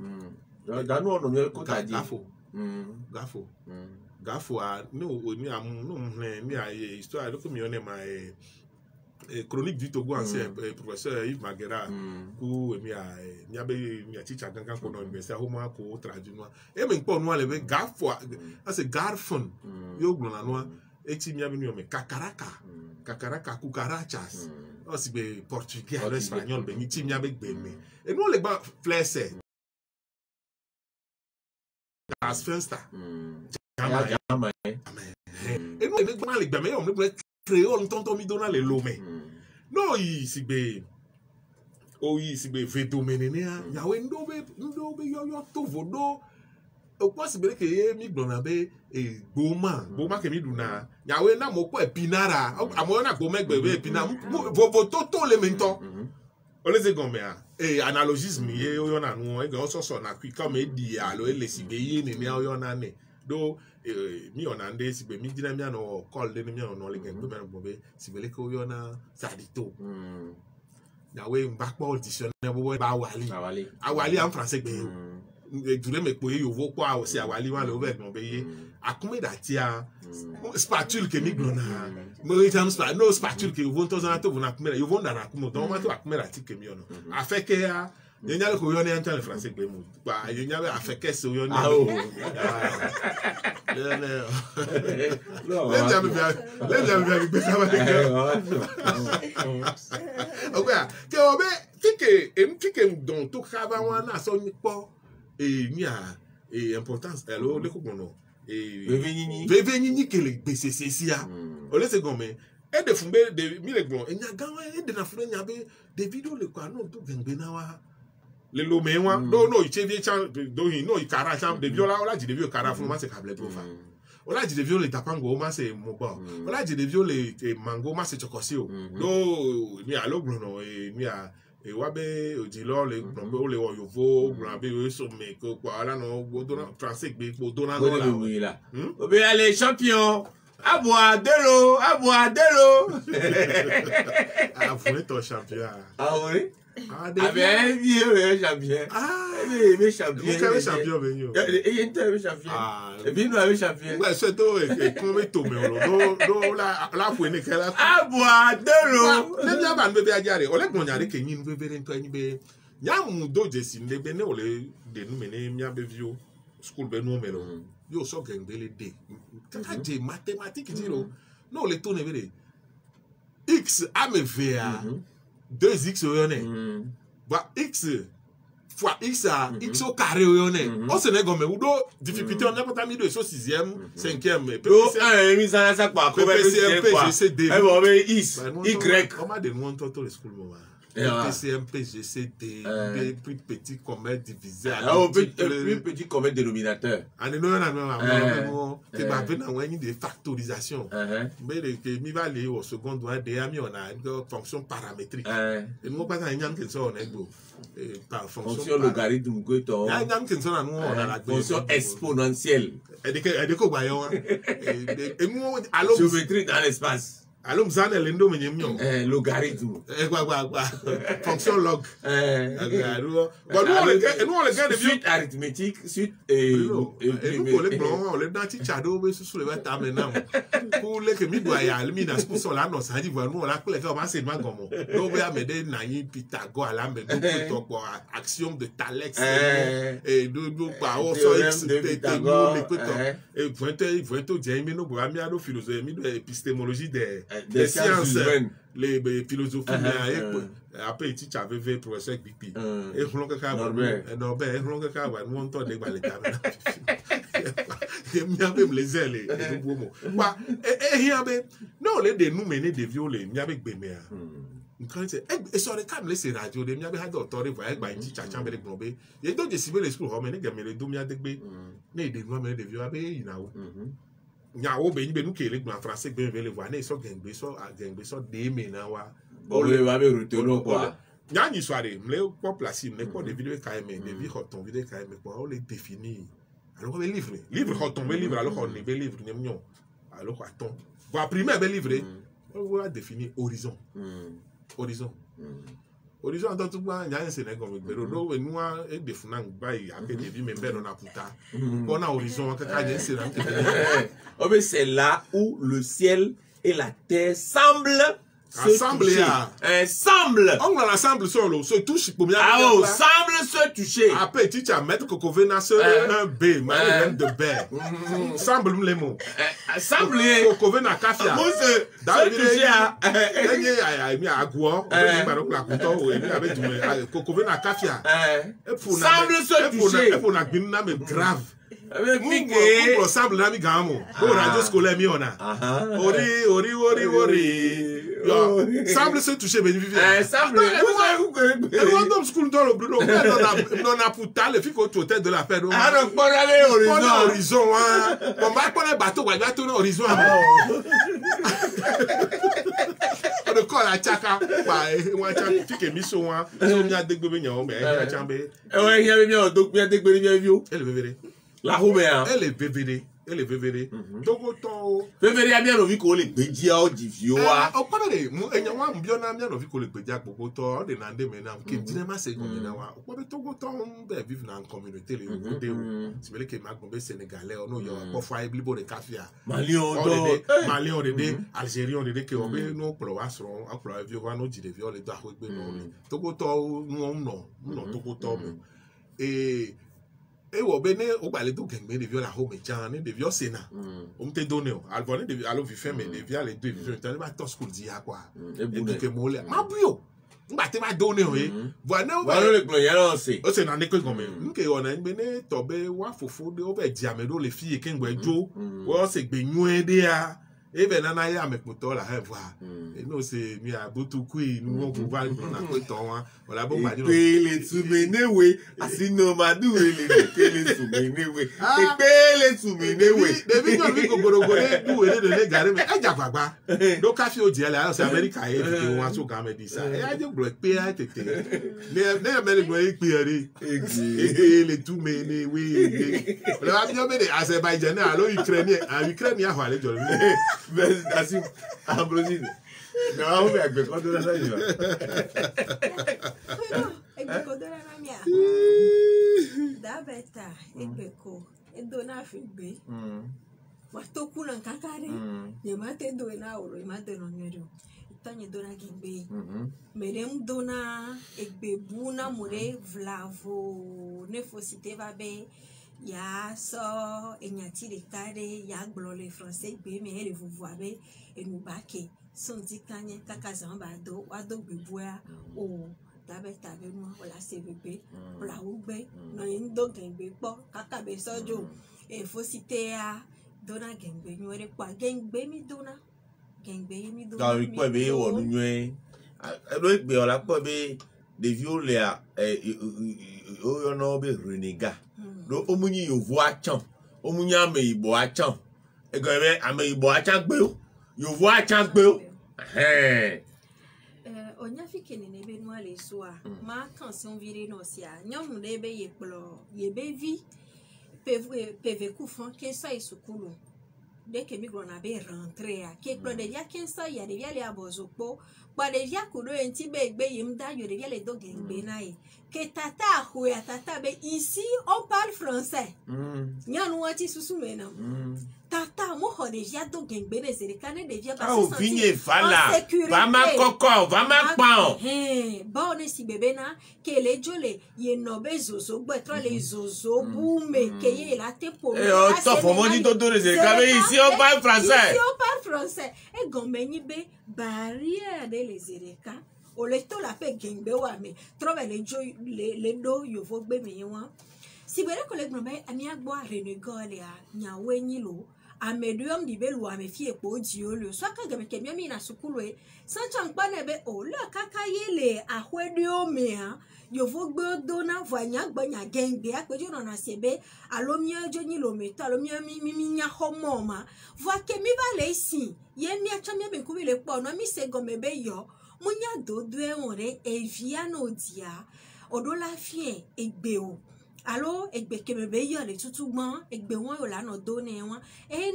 danu ono me ko ta di gafo a no ni am no ni a histoire do ko mi one ma chronique du Togo ancien professeur Yves Maguera ku mi a mi a teacher gangan ko no université ho ma ko traduit no e me npo no ale be gafo as garfon yo gbo na no eti mi abinu me kakaraka cucarachas o si be portugais ou espagnol be ni ti mi abe gbe me e no le ba flesse as fenster jama e no le gba le gba me o me créole tonton mi dona le lome no yi sigbe o yi sigbe veto menenia yawe ndobe yo to vodo o possible ke mi gbona be gboma ke mi duna yawe na mo ko epinara amo na go megbe be epina vo toto le mento o le se gome a analogisme ye yo na nu e go so na kwi ka me di alo ele sigbe ye ni mi yo na ne do mi ona nde sigbe mi dina mi ano call de mi ano le gen gbe mo be sigbe le ko yo na sadito yawe mbakpo audition na bo ba awali en français gbe dure me po yo vo kwa o si awali wa lo be mo be ye akume da ti a spatule ke mi glona mo jam no spatule ke vo to zana to vo na akume yo vo na akume don ma to akume da ti ke mi ono afeke ya Yenya ko yoni anta le français gbe mu pa yenya be afeke so yoni let jam be sama oga ke obe tike don to kaba wana so ni po ni a importance elo le ko gbono veve nyinyi ke le gbese sesia o le se gome e de fumbe de mi le gbon enya gawa e de na fune nya be de video le kwa no to gengbe na wa le lo me wa no ichevie chan do hin no ikara chan de viola ola ji de vio kara fun ma se kable profa ola ji de vio le tapango ma se mobo ola ji de vio le mango ma se chokosi o do mi alogbo no mi a wa be ojilo le gbon be o le wo yovo gbon be o so me ko kwa ala no do na français gbe po do na no la obe ale champion Aboadero avoué ton champion oui. Ah, bien, vieux champion. Mais champion. Vous avez champion, venez. Et il était champion. Et puis nous avons champion. Ouais, c'est tout. Et comment il tombe do la fouine qu'elle a. Ah, bois de l'eau. Les bien ban bébé à diarrhée. On est bon diarrhée que nous bébé n'importe ni. Y'a mon dos de signe de bene on les de nous mener mia bébé school ben nous melo. Yo so gang bele de. Quand j'ai mathématiques dire non les tourner bébé. X a me va. 2x au yone. Bah x fois x à x au carré au yone. On se nègre mais ou do difficulté on a pas mis de so 6e, 5e. Ah mis ça ça quoi. PCMP GCD. Eh bon mais x y. On m'a demandé tout le school moment. PCMP GCD plus petit commun divisé. Plus petit commun dénominateur. Ah non tu vas venir avoir une factorisation. Mais que mi va aller au second doigt de ami on a une fonction paramétrique. Et moi pas un que ça on est beau. Par fonction logarithme que ton. Un que ça on a la fonction exponentielle. Et ko bayon. Et moi alors géométrie dans l'espace. Alors, vous avez l'endo menyemio. Logarithme. Fonction log. Bon, nous, on les gars de suite arithmétique, suite et nous, on les blancs, on les danti chado, mais sous le bâtard maintenant. Pour les que mi doit y aller, mi dans ce pour là, non, ça dit, voilà, nous, on a que les gars, on va s'aider, comme on va m'aider, Nani, Pythagore, là, mais nous, pour axiome de Thales, et nous, par X, Pythagore, et pointer, dire, mais nous, pour amener à nos philosophies, épistémologie des sciences, les philosophies, après tu avais vu professeur Bipi et Norbert nous on tourne les caméras et les ailes et nous bah et non les de nous mener des violer mi avec bémé quand c'est et sur les câbles les radio de mi avec ha docteur voyage ba ti chacha avec globé et donc je cible les school home ne gamé do mi adegbe ne de nous mener des violer be inawo nyawo be nous que les français be le voir ne so gengbe so de me na wa Bon, le va me retourner quoi. Nya ni soirée, me le pas placer, me pas de vidéo KM, de vie hoton vidéo KM quoi, on les définit. Alors le livre hoton, le livre alors on est livre nyamnyo. Alors attends. Bon primaire be livre, on va définir horizon. Horizon. Horizon en tout cas, nya Sénégal comme pero do we noa e defuna ngbai abe de vie me be na puta. On a horizon kaka nya Sénégal. Oh mais c'est là où le ciel et la terre semblent ensemble ensemble. On ensemble solo, se touche pour bien. Ah oh, semble se toucher. Après tu as mettre coco venace un B, mais de B. Semble les mots. Semble coco venace kafia. Se toucher à mi agua, la couteau et avec du coco venace kafia. Semble se toucher. Et pour la bina mais grave. Pour semble nami gamo. Pour radio scolaire mi ona. Ori. Semble se toucher bénéfice. Semble. Et quand on school dans le Bruno, on a putain le fico tout tête de la paix. Ah donc pas aller horizon. Horizon hein. On va prendre un bateau, on va tourner horizon. On colle à chaka. Bah, on a fique mission hein. On a des gobelins mais il a chambé. Ouais, il y avait bien donc bien des gobelins vieux. Elle est bébé. La roube hein. Elle est bébé. Elle est bébé. Donc autant. Bébé a bien envie qu'on les bédia au divio. Au pas de moi et moi bien bien envie qu'on les bédia pour autant de nande maintenant que dynamique c'est comme maintenant. Au pas de tout autant vivre dans la communauté les côtés où c'est vrai que ma communauté sénégalais on y a pas fois blibo de café. Malion de Algérien de que on veut nous pour wasron pour vieux voir nous dire vieux les doigts be non. Tout autant non tout autant et au Bénin, on va aller tout gagner des vieux la home et des vieux sénat. On te donne, alors vi fait mais des vieux les deux vieux. Tu vas tous school dire quoi. Et donc que mollet. Ma bio. On va te ma donner oui. Voilà le plan c'est. C'est dans l'école comme que on a une Bénin tombé wa fofo de over diamedo les filles qui ngwe jo. Wa c'est benywe dia. Et ben nana ya avec moto la voir. Et nous c'est mi a botu kui nous on va le prendre à côté hein. Voilà bon ba dire. Les souvenirs oui, asino madu les souvenirs oui. Les souvenirs oui. David on vi ko gorogore du ele de le gare mais aja gbagba. Do ka fi o di ala c'est America e fi won so ga me di sa. E aje gbo pe a tete. Ne me le gbo e pe ri. Les tout mené oui. Le va bien me de Azerbaïdjan alors Ukraine a aller jolli. Mais assim, Ambrosi. Não, me agbe quando ela saiu. Quando ela na minha. Da beta, ebeko, edona figbe. Wato kuna kakare. Yemate do na oro, yemate no nyodo. Tanye dona gigbe. Merem dona egbe buna mure vlavo nefosite vabe. Ya so enyati de kare ya glole français be me ele vous voyez et nous baquer son dit kanye kakazan bado wado beboa o tabe no la cvp la ugbe no ndo gengbe po kaka be sojo e faut citer a dona gengbe nyore kwa gengbe mi dona dans le point be wo nwe lo gbe ola po be de violer o yo no be renégat. Do omunyi yovo achan omunyi ame ibo achan egbe ame ibo achan gbe o yovo achan gbe o onya fikene ne be no ale so a ma kan se on vire no sia nyom de be yeplo ye be vi pv ku fon ke sa isukulu de ke mi grona be rentrer a ke pro de ya ken sa ya de ya le abozopo pa de ya ku do enti be gbe yim da yo de ya le do gbe na e que tata huya tata be ici on parle français nyanu wati susu mena tata mo ho déjà do gengbe de zerikane de via ba se sentir va ma coco va ma pan ba on si bebe na que le jole ye no be zozo gbe tro le zozo bume que ye la te po o to fo mo ni to do de zerikane ici on parle français ici on parle français e gombe ni be barrière de les zerika o le to la pe gengbe wa me trove le jo le do yo vo gbe mi wa si bere ko le gbe ami agbo renegale a nyawe nyilo amedium di belu ame fie po di o le so ka gbe ke mi na sukulu e san chan pa na be o le kaka yele ahwede o me ha yo vo gbe do na vanya gbe nya gengbe apejo na sebe alomi ajo nyilo me to alomi mi nya homo ma vo ke mi ba le si ye mi acha mi be ku le po no mi se gome be yo munya dodwe ore evia no dia odola fie egbe o alo egbe kemebe yo le tutugban egbe won yo lana do ne won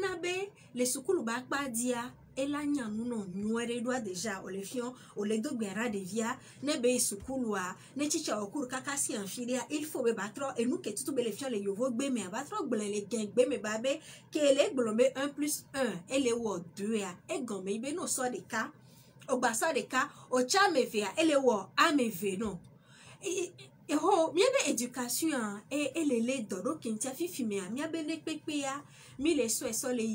na be le sukulu ba pa dia ela nyanu no nuere do deja o le fion o le do gbera de via ne be sukulu a ne chicha okuru kaka si anfilia il faut be batro e nou ke tutu be le fion le yovo gbe me batro gbe le gbe me ba be ke le gblombe 1 + 1 ele wo 2 a e gombe ibe no so de ka o gba so de ka o cha me ve a ele wo a me ve no ho miabe education elele dodo kentia fifi me miabe le pepe ya mi le so le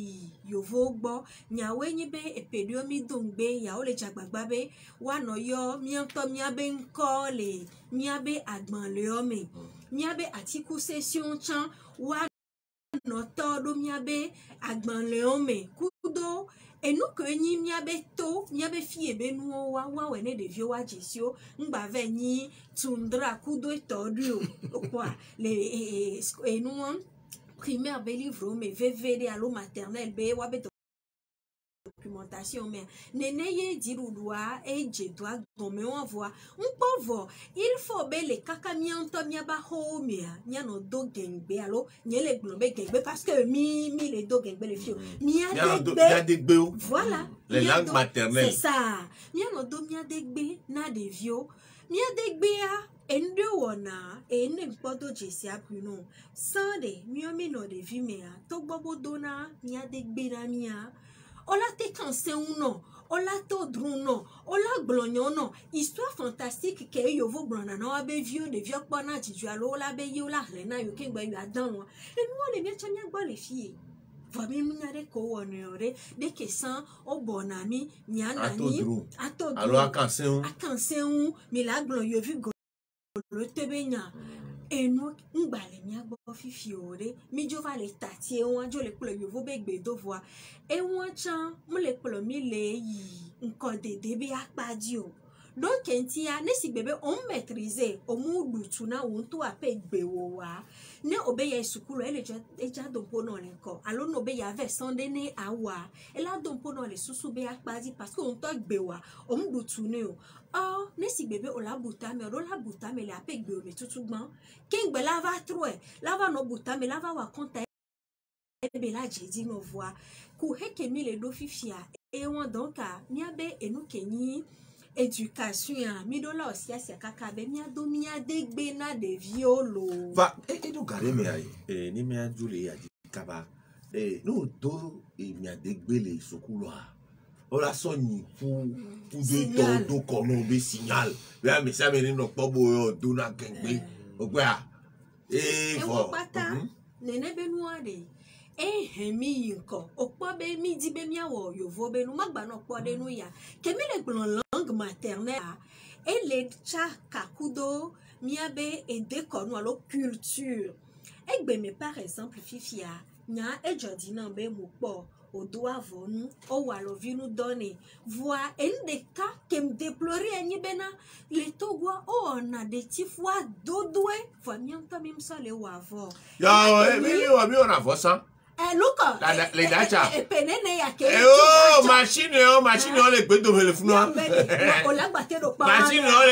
yovo gbo nyawe nyi be epedio mi dongbe ya o le jagbagba be wa no yo mi anto miabe nko le miabe agbon le ome miabe atiku session chan wa no todo miabe agbon le ome kudo enu ko nyi miabe to miabe fie be nu wa we ne de vio wa jesio ngba ve nyi tundra kudo itodu okwa le enu primaire be livre me VVD allo maternelle be wa be documentation mais neneye dirudwa je doit gomme on voit un pauvre il faut be le kakamianto miaba ho mia nya no do gengbe allo nyele glombe gengbe parce que mi le do gengbe le fio mia degbe voilà les langues maternelles c'est ça mia no do mia degbe na de vio mia degbe a ende wona ene mpodo jesi apuno sande miomi no de vimea to gbobo dona mia degbe na mia ola te kanse uno ola to druno ola glonyo no histoire fantastique ke yovo glona na abe vieux de vieux pona jiju alo ola be yo la rena yo ken gba yo adan won e nu le mi chamia gbo le fie vomi miare ko woni ore de ke san o bonami nyana ni ato dru alo akanse un mi la glon yo vu le tebenya enu ngbale mi agbo fifi ore mi jo va le tati won jo le plo yovo be gbe do voa e won chan mo le plo mi le yi nkan dede bi apadi o donc entia ne si bebe on maîtriser o mu dutu na won to ape gbewo wa ne obeye sukulu ele eja dompo no le ko alo no be ya ve sonde ne awa ela dompo no le susu be apadi parce que on to gbewa o mu dutu ne o ne si bebe o la buta me le ape gbe o le tutugban king be la va troe la va no buta me la va wa konta ebe la jedi no voa ku heke mi le do fifia e won donc a mi abe enu kenyi education mi do la osia kaka be mi ado mi adegbe na de violo va e do gare me ai ni me ajule ya kaba no do mi adegbe le sokulu a ola soni pour de do kono be signal be mi sa me ni no pobo yo do na gengbe ogbe a fo pata nene be nu ade hemi yinko okpo be mi di be mi awo yovo be nu magba no kpo de nu ya ke mi le glon langue maternelle le cha kakudo mi abe ede kono alo culture egbe me par exemple fifia nya ejodi na be mu po odo avonu o wa lo vinu donner voix en des cas que me déplorer ni bena le togwa o na de tifwa dodwe voix mi anta même ça le wa vo ya mi on avo ça luka le dacha penene ya ke machine o le gbe do me le funu o la gbate do pa machine o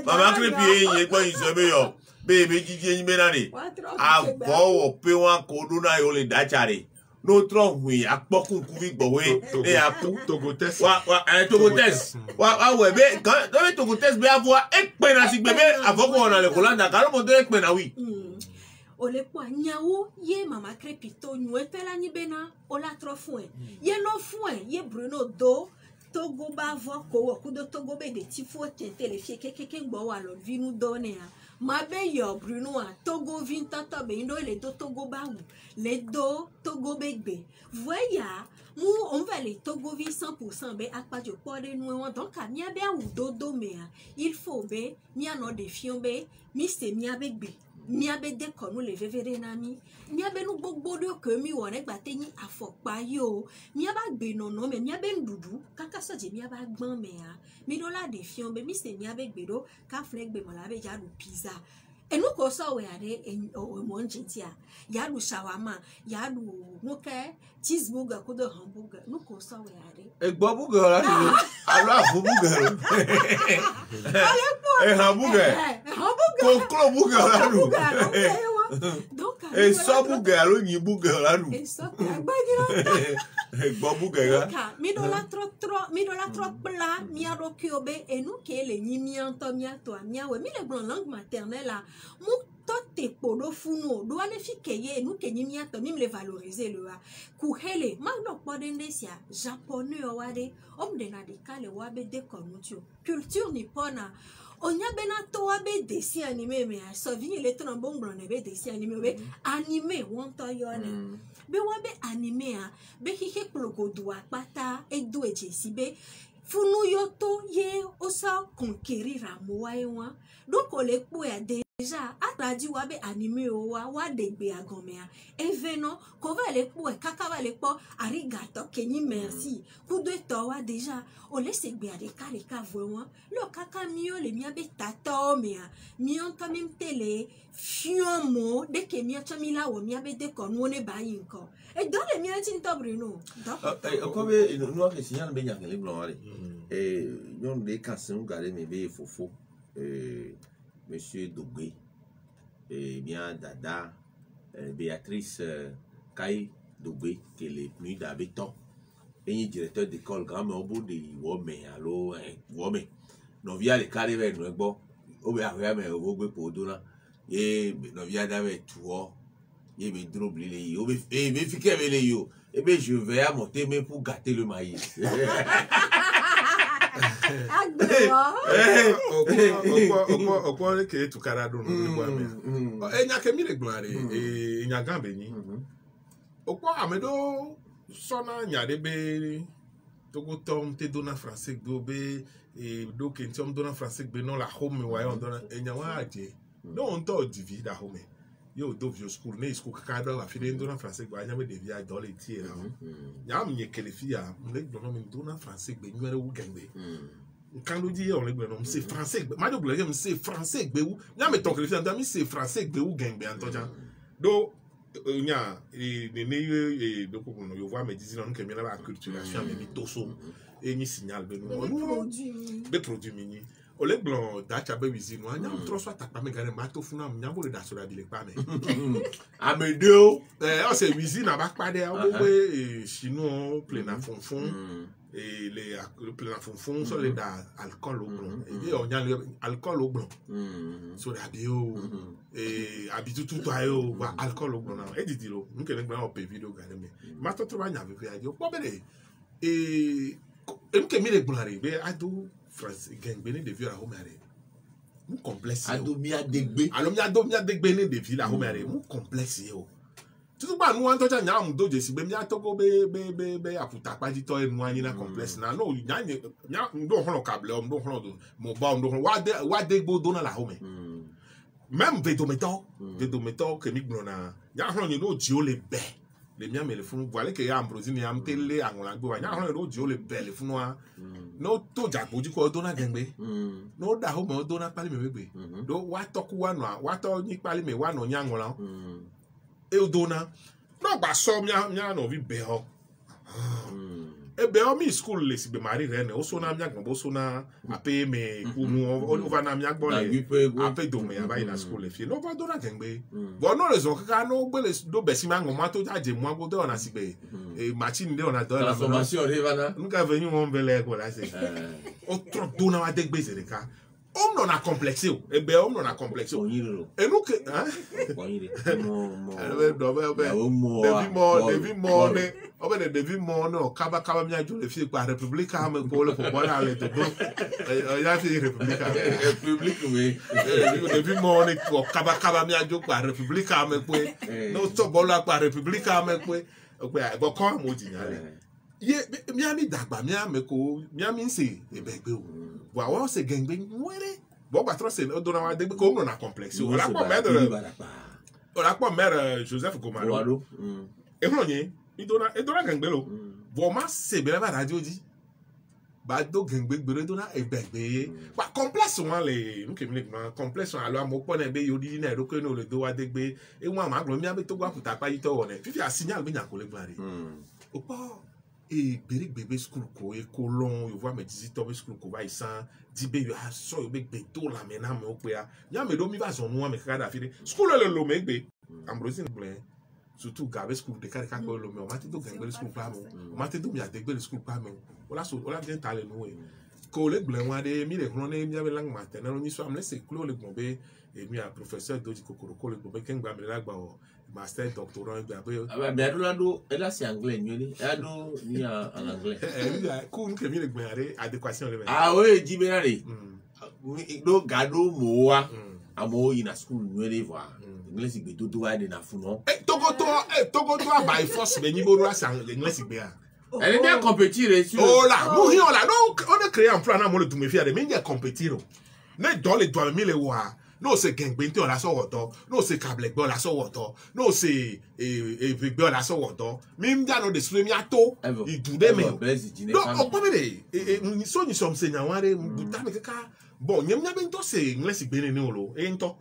mama krepi yin gbo yin so be yo bebe jiji yin be na ni agbo pe won ko do na yo le dacha re no tro hui apokun ku vi gbowe apu Togotes wa Togotes wa we be kan do be Togotes be avoa e pe na si gbebe avoko ona le kolanda karo mo do e pe na wi ole po nyawo ye mama crepito nwe pela ni bena ola tro fun ye no fun ye Bruno do Togo ba vo ko ku do Togo be de tifo tete le fie keke ngbo wa lo vinu donner ma be yo Bruno a Togo vin tata be ndo le do Togo ba wu le do Togo be gbe voya mu on va le Togo vi 100% be akpajo po de nu won donc a mi abe a wu do me il faut be mi ano de fion be mi se mi abe gbe mi abe de kono le vevere na mi abe nu gbogbo de ke mi won egba te yin afopa yo mi aba gbe nono me mi abe ndudu kaka so je mi aba gbon me mi do la de fion be mi se mi abe gbe do ka fle gbe mo la be ja du pizza Et nous qu'on sort au monde gentil, il y a du shawarma, il y a du cheeseburger, coup de hamburger. Nous qu'on sort et burger là, alors hamburger. Et hamburger. Conclo burger là nous. Donc et ça burger là ni burger là nous. Et ça et burger là. Mi do la trop bla mi a do kiobe et nous que les ni mi anto mi a toi mi a we mi le blanc langue maternelle là. Mu tote podo funo do ale fikeye nous que ni mi a to mi le valoriser le a. Ku hele ma do podendesia japonais o wade om de na de kale wa be de konutio. Culture nippona. Onya bena to abe dessin animé mais a sovi le ton bon blanc be dessin animé be animé won to yone. Be wabe animé a be hike ploko doa pata e do ejesi be funu yoto ye osa conquérir amoa ewa donc on le po ya déjà atadi wabe animé o wa degbe agomea eveno ko va le po e kaka va le po arigato kenyi merci ku do to wa déjà o le segbe ade kale ka voa lo kaka mio le mia be tato mea mio to mim tele fiomo de ke mia chamila wo mia be de kono ne ba yinko e do le mia tin to Bruno ko be no ke signal be nya le blanc ale yon de kansen gare me be fofo Monsieur Dogbé, bien Dada, Béatrice Kai Dogbé, qui est le plus d'habitants, et directeur d'école grand mais au bout de Womé, allo, Womé. Nous via les carrés, nous bon, au bien mais au bout pour donna, et nous via d'avec toi, et me drôle les yo, et me fiquer avec les yo, et bien je vais monter mais pour gâter le maïs. Okwa ke tukara do no gwa me enya ke mi le glare enya gambe ni okwa amedo sona nyade be togo tom te dona français do be do ke tom dona français be non la home wa yon dona enya wa aje no on to divi da home yo do vio school ne school ka do la fide dona français gwa nya me de via do le tie la nya me ke le fia le dona me dona français be nyere wu gangbe quand nous disons on c'est français mais c'est français beou nya me ton christian dami c'est français beou gangbe antoja do nya ne do ko no yo voir me disent non que me la acculturation me toso et ni signal be no be produit mini o le blanc dacha be usine nya trop soit ta pa me gare ma to funa nya bo le da so da bi le pa me amedo o c'est usine aba pa de o we chinois plein à fond et les plein fond sur les alcool au blanc et on y a alcool au blanc sur la bio et habitude tout ayo alcool au blanc et dit lo nous que on peut vidéo garder mais ma to trop nya avec ya pas belle et que mi le blanc be ado France gang bene de vieux la homare mu complexe ado mi adegbe alo mi ado ne de vieux la homare mu complexe yo tout ba nu an to ja nya mu do je si be mi atoko be aputa pa di to enu anyi na complexe na no nya ndo hono cable ndo hono do mo ba ndo hono wa de gbo do na la home même vedometo que mi gbona nya hono ni no ji o le be le mia me le funu voilà que ya ambrosine ya mtele angola gbo wa nya hono no ji o le be le funu a no to ja gboji ko do na gengbe no da ho mo do na pali me wegbe do wa toku wa no wa to ni pali me wa no nya angola e dona no gba so mia no vi be ho e be o mi school le si be mari re ne o so na mia gbon so na ape me kunu o va na mia gbo le ape do me ya ba ina school le fi no va do na gengbe but no reason ka no gbe le do be si ma ngo ma to jaje mu ago do na si be e machine de ona do na transformation re va na nunca venu on bele ko la se o trop do na wa de gbe se ka on non a complexé e be on non a complexé et nous que hein Devi mo no kaba mi ajo le fi pa republique am ko le football ale to do ya fi republique mais Devi mo ne ko kaba mi ajo pa republique am ko no to bola pa republique am ko bo ko mo ji nyale ye mi ami dagba mi ameko mi ami nse ebegbe o wa wa se gengbe nwere bo gba tro se do na wa de ko no na complexe o la po mere Joseph Gomalo e ronye idona gengbe lo bo ma se be la radio di ba do gengbe gbere do na ebegbe ba complexe wan le nke mi le ma complexe alo amopọ na be yodi na ero ko no le do wa degbe e wọn ma glo mi abe to gwa kuta pa yito won e fifi asignal be nyan ko le gbare opo e gbere gbebe school ko e ko lon yo va me visitor be school ko ba isan di be yo so yo be gbe to la me na me o pe a ya me do mi va son nu me kada fi school le lo me gbe ambrosine ble surtout gabe school de kare kako lo me o ma ti do gengbe school pa mo o ma ti do mi adegbe school pa mo ola bien tale no e ko le gble wan de mi le ron ne mi ave lang maternelle ni so am le se klo le gbe e mi a professeur doji kokoro ko le gbe ken gba mi la gba o master doctorant gba be be adulando ela si anglais ni ado ni en anglais mi a ko nke mi le gbe are adéquation le ah oui jibinare do gado mo wa amo ina school ni le voir anglais gbe to wa de na funo togoto by force be ni boru asa anglais gbe a elle est compétir sur oh là nous on là donc on a créé un plan na mo le tu me fi ade mi nge compétir ne do le do mi le wa no se gengbe nti o la so woto no se kable gbe o la so woto no se gbe o la so woto mi mja no de sure mi ato idude me no o po me de ni so ni som se nya ware buta me kaka bon nyem nya be nto se english gbe ni olo ento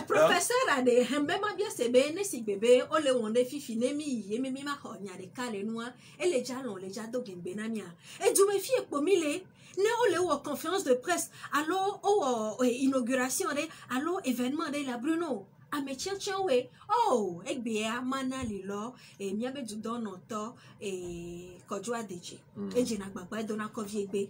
professeur ade hembe ma bia se be ne si bebe o le won de fifi ne mi ye mi ma ho nya de kale noa e le ja lon le ja do gengbe na mia e du me fi epo mi le ne o le wo conférence de presse alors o inauguration de alors événement de la Bruno a me tiens we oh egbe a mana lilo e mi abe du don to e kojua deji e je na gbagba do na kovie egbe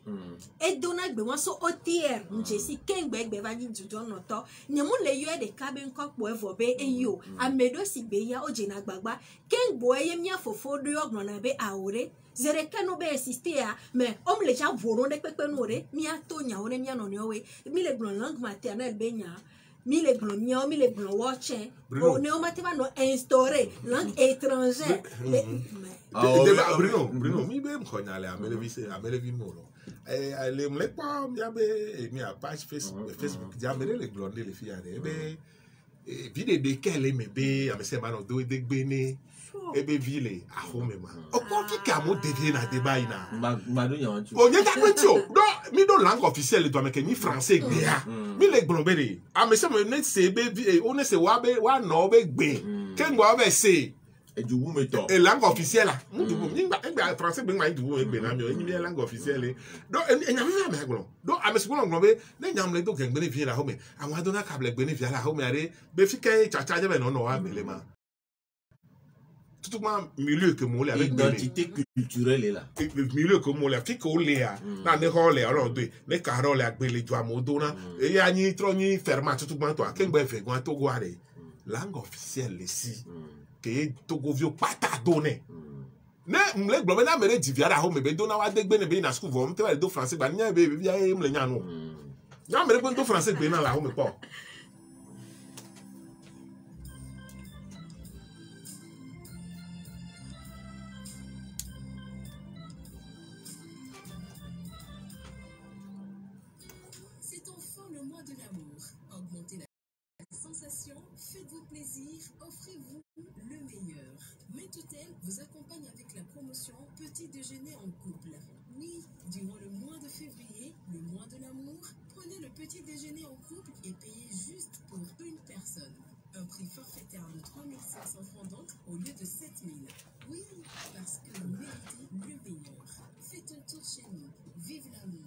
e do na gbe won so otier nje si kengbe egbe va ni du don to ni mu le yo de kabe nko po evobe eyo a me do si gbe ya o je na gbagba kengbo eye mi afofo do ogno na be aure zere kano be assister a mais om le ja voron de pepe no re mi ato nya one mi ano ne we mi le glon langue maternelle be nya mi le glon mi o mi le glon watch o ne o matema no instaurer langue étrangère Bruno mi be mkhonyale amele vi mo lo le mle pa mi abe mi a page Facebook ja mele le glon de le fi ade be vide de kele me be amese ma no do de gbe ni ebe vile ahome ma opo kika mo devie na débat ina ma do yan tu o nye ta kwetio do mi do langue officielle do ameke ni français gbe ya mi le gbon bere amese mo ne se be o ne se wa no be gbe ken gwa be se edubu meto e langue officielle ndubu ngba français gbe ngba ndubu gbe na mi o ni langue officielle do enyam ya me gbon do amese gbon be ne nyam le do gbe ne vie la home awon do na kable gbe ne vie la home are be fi ke chacha je be no wa bele ma tout milieu que moi avec l'identité culturelle est là le milieu que moi qui ko le a na ne ho le oro do ne carole agbele jo amodo na e ya ni tro ni ferma tout to akengbe fe gwan to go are langue officielle ici que Togo vio pata donné ne mle gbo na mere diviara ho mebe do na wa degbe ne be na school vo mte wa do français gba nya be bia e mle nya no nya mere gbo do français gbe na la ho me po. Faites-vous plaisir, offrez-vous le meilleur. Métutel vous accompagne avec la promotion Petit déjeuner en couple. Oui, durant le mois de février, le mois de l'amour, prenez le petit déjeuner en couple et payez juste pour une personne. Un prix forfaitaire de 3 500 francs donc au lieu de 7 000. Oui, parce que vous méritez le meilleur. Faites un tour chez nous. Vive l'amour.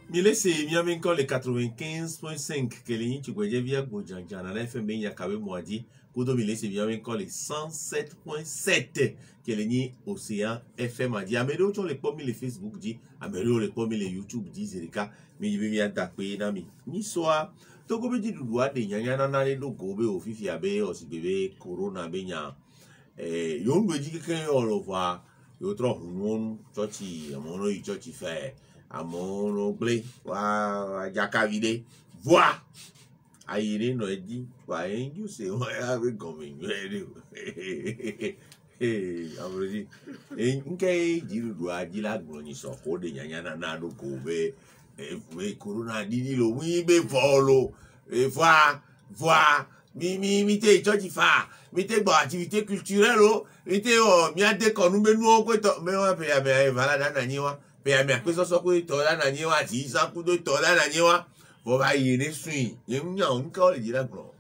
Mile se miame encore le 95.5 que les tu goje via Bojanja na FM ya kabe mwadi kudo mile se miame encore le 107.7 que les Océan FM adi amelo cho le pomi le Facebook di amelo le pomi le YouTube di zerika mi jibe mi atakpe na mi ni soa to go be di duwa de nyanya na le do go be ofifi abe osibebe corona be nya yo nwe di keke olova yo tro hunun chochi amono i chochi fe amono ble wa jakavide voix ayire no edi wa enju se o ave gominyo amroji nke jiru do ajila gboni so ko de nyanya na do ko be et corona didi lo oui be volo et voir mi te church fa mi te bo activité culturelle lo mi te o mi ade konu menu o ko to me wa pe ya me vala na nyi wa pe ya me pe so ko to la na nyi wa ti sa ku do to la na nyi wa bo ba yi ni swing ye nya o nka o le jira gro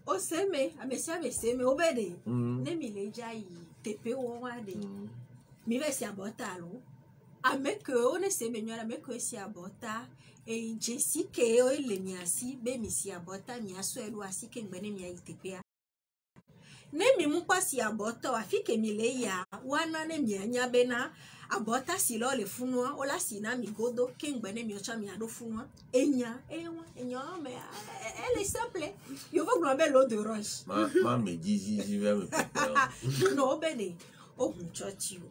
o seme amesia be seme obede ne mi le jai tepe wo wa de mi ve si abota lo ameke o ne seme nyola ameke si abota e Jessica o le mi asi be mi si abota mi aso elu asi ke ngbene mi ai tepe ne mi mu pa si abota wa fi ke mi le ya wana ne mi anya be na abota si lo le funua o la si na mi godo ke ngbene mi ocha mi ado funua enya me elle est simple yo va gromber l'eau de roche ma me dizi va me no bene o hun chotio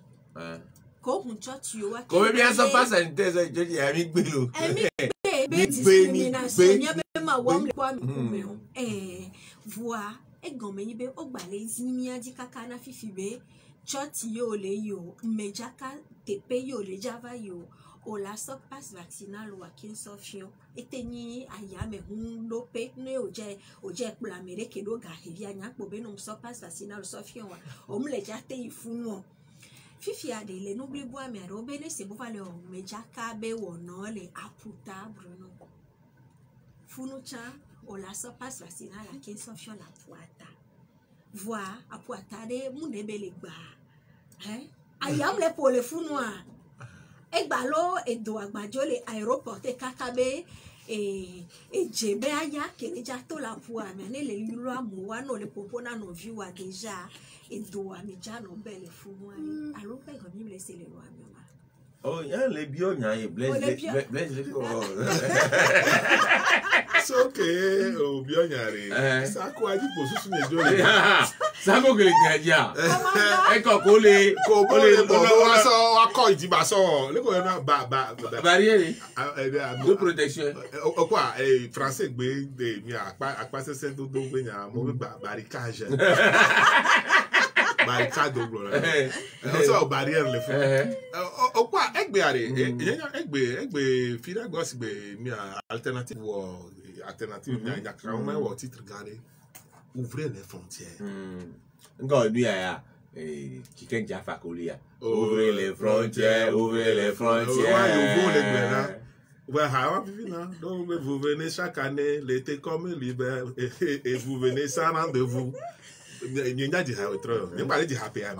ko hun chotio wa ko bien ça passe à une thèse je dis ami gbelo be discrimination ya be ma wa mle kwa mi ko voix e gome yi be o gbale zimi adi kaka na fifi be choti yo le yo mejaka tepe yo le java yo o la so passe vaccinal wa kin sofio eteni ayame hun lope ne oje pla mere ke do ga hevia nya po be no so passe vaccinal sofio wa o mle jate ifunu fifi ade le n'oublie bois mais robe ne se bo vale o mejaka be wono le aputa bruno funu cha o la so passe vaccinal la kin sofio la poata voir apuata de munde be le gba ayam le pour le funua egbalo edo agbajo le aéroport kakabe e jebe aya kele jato la pour amener le yulo amuwa no le popona no viwa déjà edo amija no be le funua alo pe ko mi le se le lo amema oh ya le bio nya e blaise ko so que o bio nyare sa ko aji po susu ne jole sa ko gele gaja e ko le wa so wa ko idiba so le ko na barrière de protection o kwa français gbe de mi apa sese do gbe nya mo gba barricade barricade glo o so barrière le fun o kwa egbe are egbe fira gos gbe mi alternative wo alternative nya krauma wo titre garder ouvrez les frontières encore lui ya chicken jaffa kolia ouvrez les frontières donc vous venez chaque année l'été comme l'hiver et vous venez sans rendez-vous Nyenja di ha otro ni pare di happy am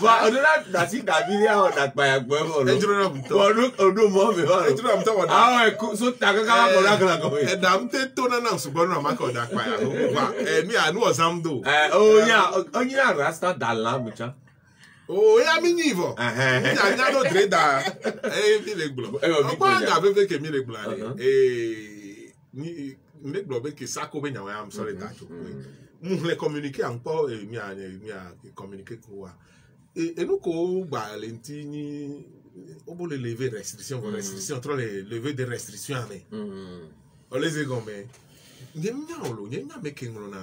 wa odora dati da video o da pa egbe o lo ejuro na buto odo mo me o ejuro am to wa ah e so ta kaka ko la ko e da mte to na na sugbon na ma ko da pa ya wa mi anu ozamdo o nya rasta dalla mucha o ya mi nivo nya do dreda mi le glo o pa ga be ke mi le glo ni me globe ke sako be nyawa am sorry that mu le communiquer encore mi a communiquer ko wa et nous ko ba lentini o bo le lever restriction trop les lever des restrictions mais on les egombe nyemnya me ke ngolo na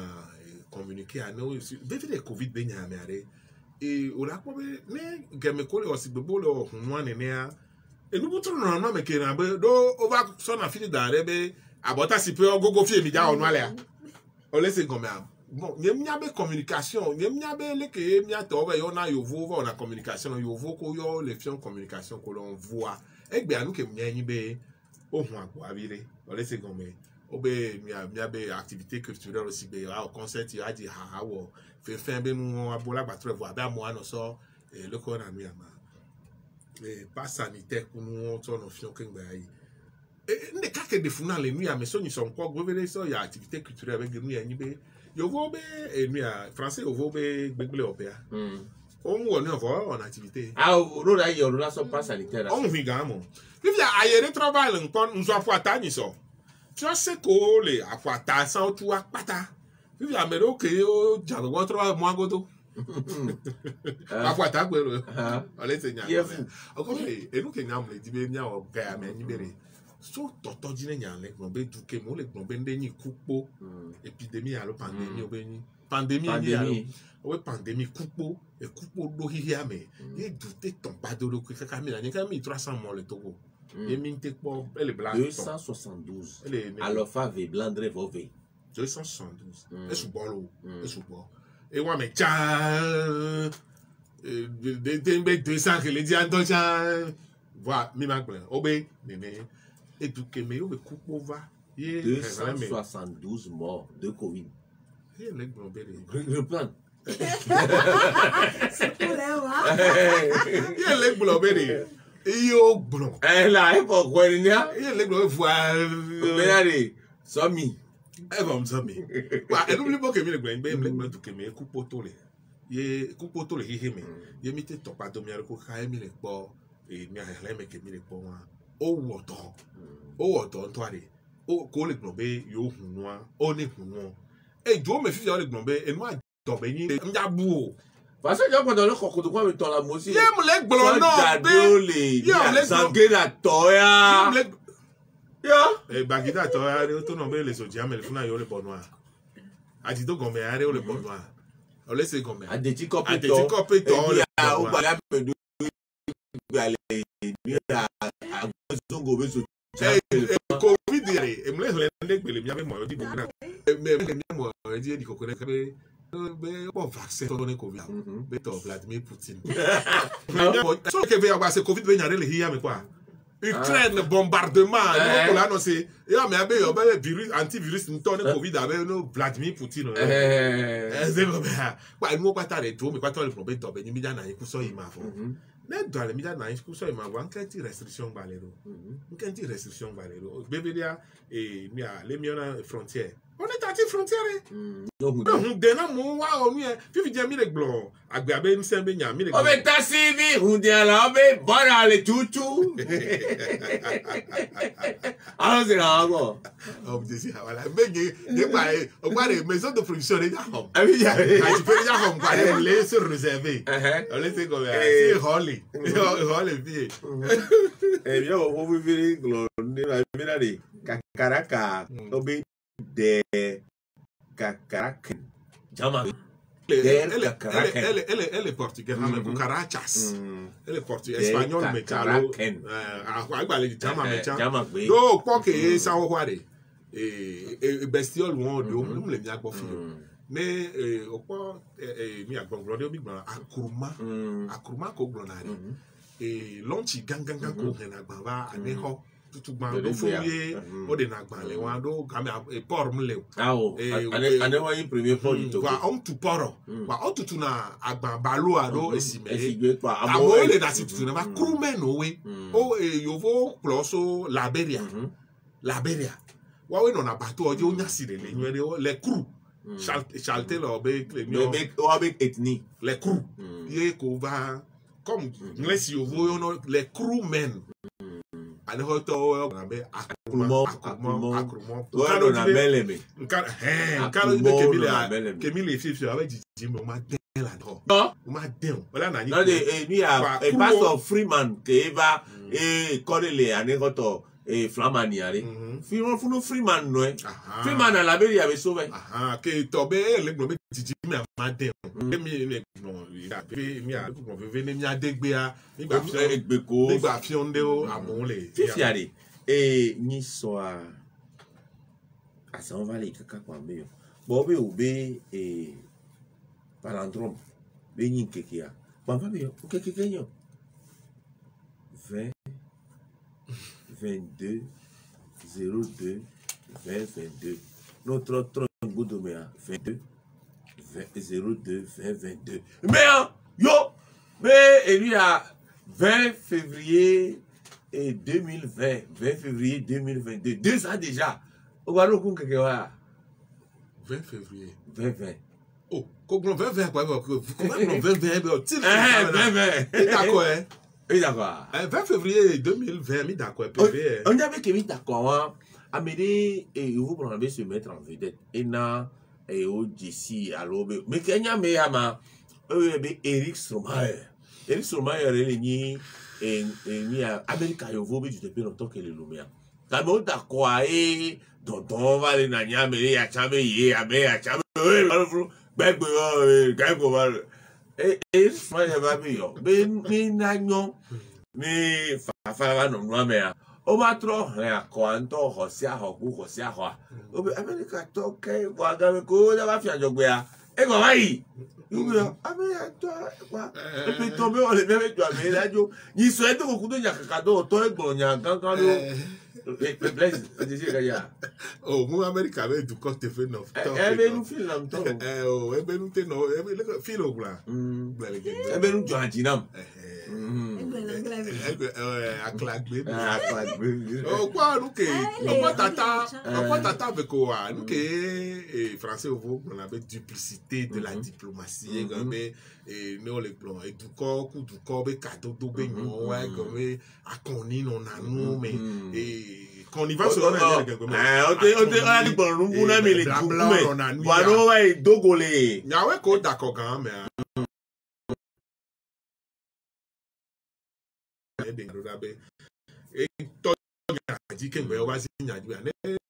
communiquer ano be de covid be nya me are et o la ko be ne game ko le o si be bo le o hunwa ne ne a e nu butro no na me ke na be do over so na fini da be abota si pe ogogo fi emi ja onu ale a o le se gome am bon nyemnya be communication nyemnya be le ke emnya to be yo na yovo va na communication yovo ko yo le fion communication ko l'on voit egbe anu ke mnya yin be ohun agbo abire o le se gome o be mnya be activité culturelle aussi be a concert ya di ha wo fe be nu abola gba tre vo abi amo ano so le ko na mi ama pas sanitaire ko nu to no fion ke ngba yi ne kake de funa le nuit mais so ni son quoi gouverneur so ya activité culturelle avec nous ya nibe yo vo be nuit français yo vo be gbegble opéa on woni en activité ro la yo la so pas sanitaire on mi ga mo vivia ayere travail npon nzo afuata ni so tu sais ko le afuata san tu apata vivia me ro ke o jalo wo travail mo agodo afuata gbe ro ole se nya o e nu ke nya mo le dibe nya o ga me ni bere so toto jine nya le gbo be duke mo le gbo be nde ni kupo epidemie alo pandemie obeni pandémie oui pandémie coupo et coupo do hia me et douter ton pas de que Camille n'y a mis 300 morts le Togo et minte pour elle est blanche 272 alors fave blandre vove 272 et sous bolo et sous bolo et moi mais tcha de 200 que les dia donc voilà mi ma plan obé néné et tout que me au coupo va 272 morts de Covid. Le plan. C'est pour les voir. Il y a les blobés. Il y a blond. Là, il faut quoi, il y a les blobés. Voilà. Regardez, Somi. Comme Somi. Et n'oublie pas que les blobés, tout que mes coups pour les. Il coupe pour les hihime. Il mis tes top à dormir avec Kaye mi les porcs et mi a rien que mi les porcs. Oh, autant. Oh, autant, toi, oh, qu'on les blobés, yo, noir, on est noir. Et Joe me fait les blobés et moi, t'en bénis, m'yabou. Parce que quand on a le coco de quoi, mais t'en la moitié. Il y a les blonds, il y a les sanguins toya. Et Bagida toya, tout nombre les audiens, mais le fond, il y a les bons noirs. A dit donc, on met à les bons noirs. On laisse gommer. A des petits copes, il y a ou pas la peine de aller à Zongo. Covid, et me laisse les bien avec moi, je dis bon, mais moi, je dis qu'il connaît que bon vaccin donné Covid, mais toi Vladimir Poutine. Sauf que veut avoir ce Covid venir les hier mais quoi? Ukraine bombardement, on l'a annoncé. Et mais avec virus antivirus nous tourne Covid avec nous Vladimir Poutine. C'est comme ça. Quoi, nous pas tarder tout, mais quoi toi le problème toi ben immédiat na ikuso ima fo. Mais dans les médias na ikuso ima wan quelle restriction balero. Quelle restriction balero. Bebelia et mia les miona frontières. On est à frontière. Donc dena mo wa onu e fi dia mi le blanc. Agbabe ni sembe nya mi le. O be tasivi hundia la be bara le tutu. Alors c'est là encore. Oh je voilà. Mais on va les maisons de production les gars. Ah oui, tu peux les gars comme les se réserver. On laisse comme c'est holly. Holly bien. Eh bien on va vivre le Kakaraka. De Kakaraken. Jama. Elle est portugaise, mais Cucarachas. Elle est portugaise, espagnole, mais Calo. Jama. Donc, quoi que ça va voir. Et bestiole, on les bien confus. Mais, au point, mi a gonglé au big man, Akuruma, Koglonari. Et l'anti ganganga Koglonari, à Neho. Tout bando fouillé au de nagbale wando kame e por mle awo ane wa yin premier port to wa on tu poro wa on tu na agba balo ado esigbe pa amo le na si tu na ma crewmen owe o yovo ploso Liberia wa we no na bateau oje onya sire le nwere le crew chalte lo be ethnie les crew ye ko va comme les yovo les crewmen. And hoto Akrumon Kemile fifi avec Jim ma den la do ma den wala na ni no de mi a pastor Freeman ke eva e korele anegoto e flamani are Freeman no Freeman na Liberia be so be ke to be le gbo be Jim ma den mi no mi a ko venir mi adegbe a nígbà fionde o amole fifiare e ni so a asan vale kaka kwa me bo be obe e palindrome be yin kekia ba ba be o keke nyo 20 22 02 20 22 notre Goudomea 22 02 20 22 mais yo mais lui a 20 février 2020 20 février 2022 2 ans déjà au Guadeloupe quelque part 20 février 2020 oh comment 2020 quoi comment 2020 d'accord oui d'accord 20 février 2020 mi d'accord PV on avait que mi d'accord Amédée et vous pouvez se mettre en vedette et na et au DC à l'aube mais Kenya me ama Eric Stromae elle est ni ni America yo vobe du depuis longtemps que le lumia quand d'accord et donc on va les nanya mais ya chame ye abe ya chame gbẹgbẹ gàgbọ wa e fanya ba mi yo be ni na nyo ni fa no no me ya o ma tro ha ko anto ho si aho ku ho si aho o be America to ke wa ga me ko da ba fi ajogbe ya e go bayi yo America to wa e pe to me o le me jo me la jo ni so e to ku to nya ka do to e gbo nya gangan lo bless je se ga ya oh mu America be du ko te fe no e be nu film to oh e be nu te no e be le film ogla e be nu jo antinam aklagbe o kwa nuke o tata be ko wa nuke français ovo on avait duplicité de la diplomatie comme no le plan et du corps coup du corps be cadeau do be nyon wa comme akoni non anu mais qu'on y va sur on a dit bon rumbu na me le dukume wa no wa dogole nyawe ko d'accord quand mais e to nyaji ke gbe wa si nyaji ya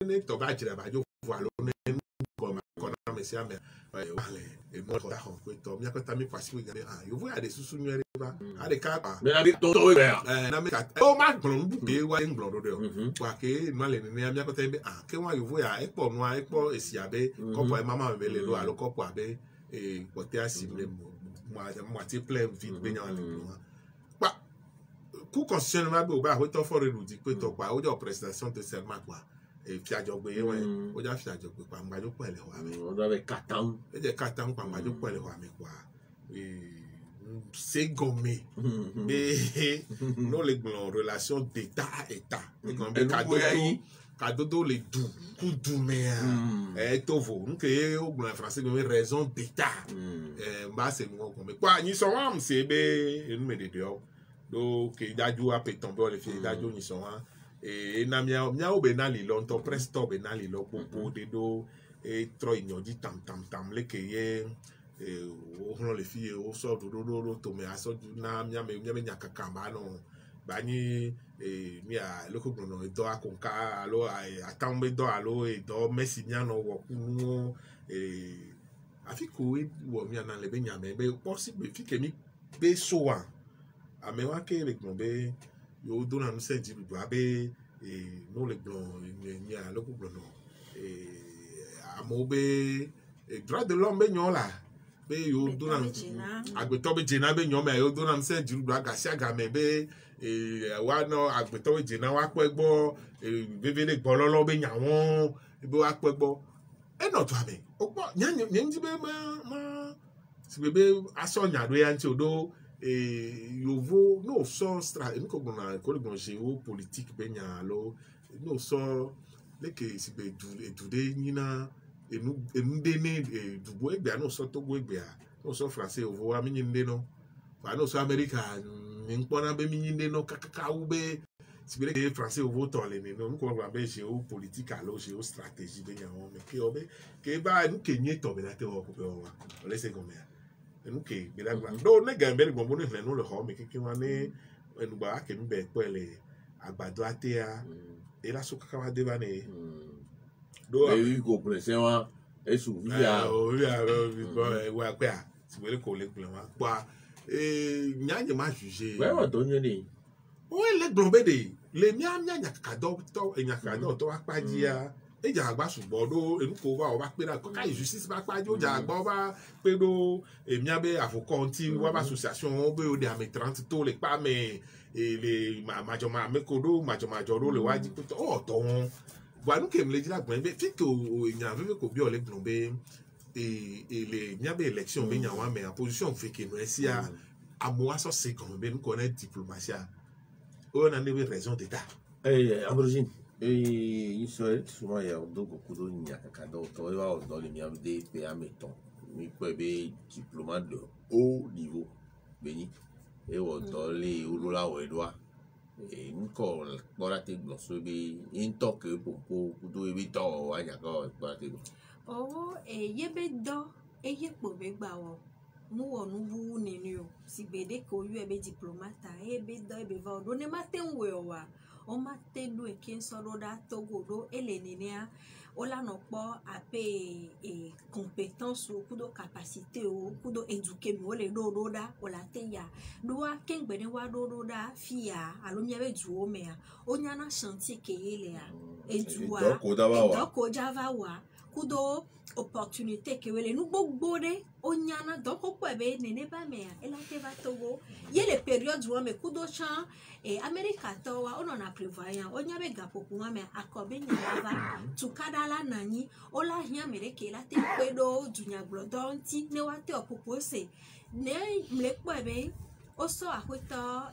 ne to ba jira ba jo vo alo ne ko ma ko na me si ame wale e mo ko da ho ko to mi akota mi kwasi we yo vo ya de susu nyu ere ba a de ka pa me na bi to we ya na me ka o ma gbon bu ke wa en gbon do wa ke ma le ni mi akota be ke wa yo vo ya e po nu a e po esi abe ko po e mama me le lo alo ko po abe ko te asimle mo ati plein vite be nya le coup constitutionnellement be o ba ho to for re di pe to pa o jo prestation de serment quoi e fi ajogbe we o ja fi ajogbe pa ngba jo pele wa mi o da be katan e je katan pa ngba jo pele wa mi kwa c'est gommé mais non les relations d'état à état comme cadeau les doux coup doux mais e to vo nke o gbo français comme raison d'état ba c'est mo comme quoi ni so am c'est be enu me de dio do ke daju a pe tombe le fi daju ni so wa na mia o be na li lo nto presto be na li lo popo de do e tro inyoji tam le ke ye o hon le fi o so do to me aso na mia me nya kakamba no ba ni mi a lo ko no do akonka alo atambe do alo do messi nya no wo kunu afiko e wo mi na le be nya me be possible fi ke mi be so wa amewa ke le gbon be yo do na nse ji do abe no le gbon ni a lo ko gbon no amo be droit de l'homme be nyon la be yo do na agbeto be jena be nyon me yo do na nse ji do agasi aga me be wa no agbeto be jena wa pe gbo bebe le gbon lolo be nyawon be wa pe gbo e no to abe o gbo nyan nji be ma si bebe aso nya do ya nti odo yovo no so stra e ko gbona ko le gbon se o politique be nya lo no so leke si be du de nyina enu de ne dubo egbe no so togo egbe a no so français ovo wa mi nyinde no wa no so america ni npona be mi nyinde no kakaka u be si be le français ovo to le ni no ko gba be se o politique alo se o stratégie be nya won me ke obe ke ba nu ke nye to be la te o ko be o wa o le se go me enu ke be la gba do ne ga be gbon mo ne no le ho me ke wa ne enu gba ke mi be pele agbado ate a e la so kaka wa de ba ne do e wi ko presen wa e su via o via wa pe a si be le ko le plan wa pa nya ma juger we wa to nyo ni o le gbon be de le nya kaka do to nya kaka do to wa pa ji a e ja agba sugbon do enu ko wa o ba pe da ko ka justice ba pa ji o ja agba ba pe do emi abe avocat ti wa ba association o be o de ame 30 to le pa me le majoma me ko do majoma do le wa ji pe to o to won wa nu ke mi le ji la gbon be fi ko eyan fe ko bi o le gbon be le mi abe election be yan wa me position fe ke no esia amo aso se kon be nu ko na diplomatie o na ne raison d'état abrogine Israël souvent il y a beaucoup de nya kado to wa do le mi de pe ameton mi ko be diplomate de haut niveau beni e wo do le urula we doa nko bora te gbo so be into ke popo kudo e bi to wa nya ko bora te o ye be do e ye po be gba wo mu wo nu bu ni ni o si bede ko yu ebe diplomata ebe do ebe va do ne maten we wa o maten do e ken so do da Togo do ele nenea ola no po ape compétence o kudo capacité o kudo éduquer mi ole do da ola te ya do a ken gbe ne wa do da fia alo mi ebe du o me a onya na chantier ke ele a edua doko java wa kudo opportunité que wele nu gbogbo de onyana donc ko ebe nene ba me ela te va Togo ye le période wo me kudo chan America to wa ono na prévoyant onya be gapoku wa me akobe nyava tukadala nani ola hia mereke la te pedo dunya glodonti ne wa te opopose ne mlekpo ebe oso akweta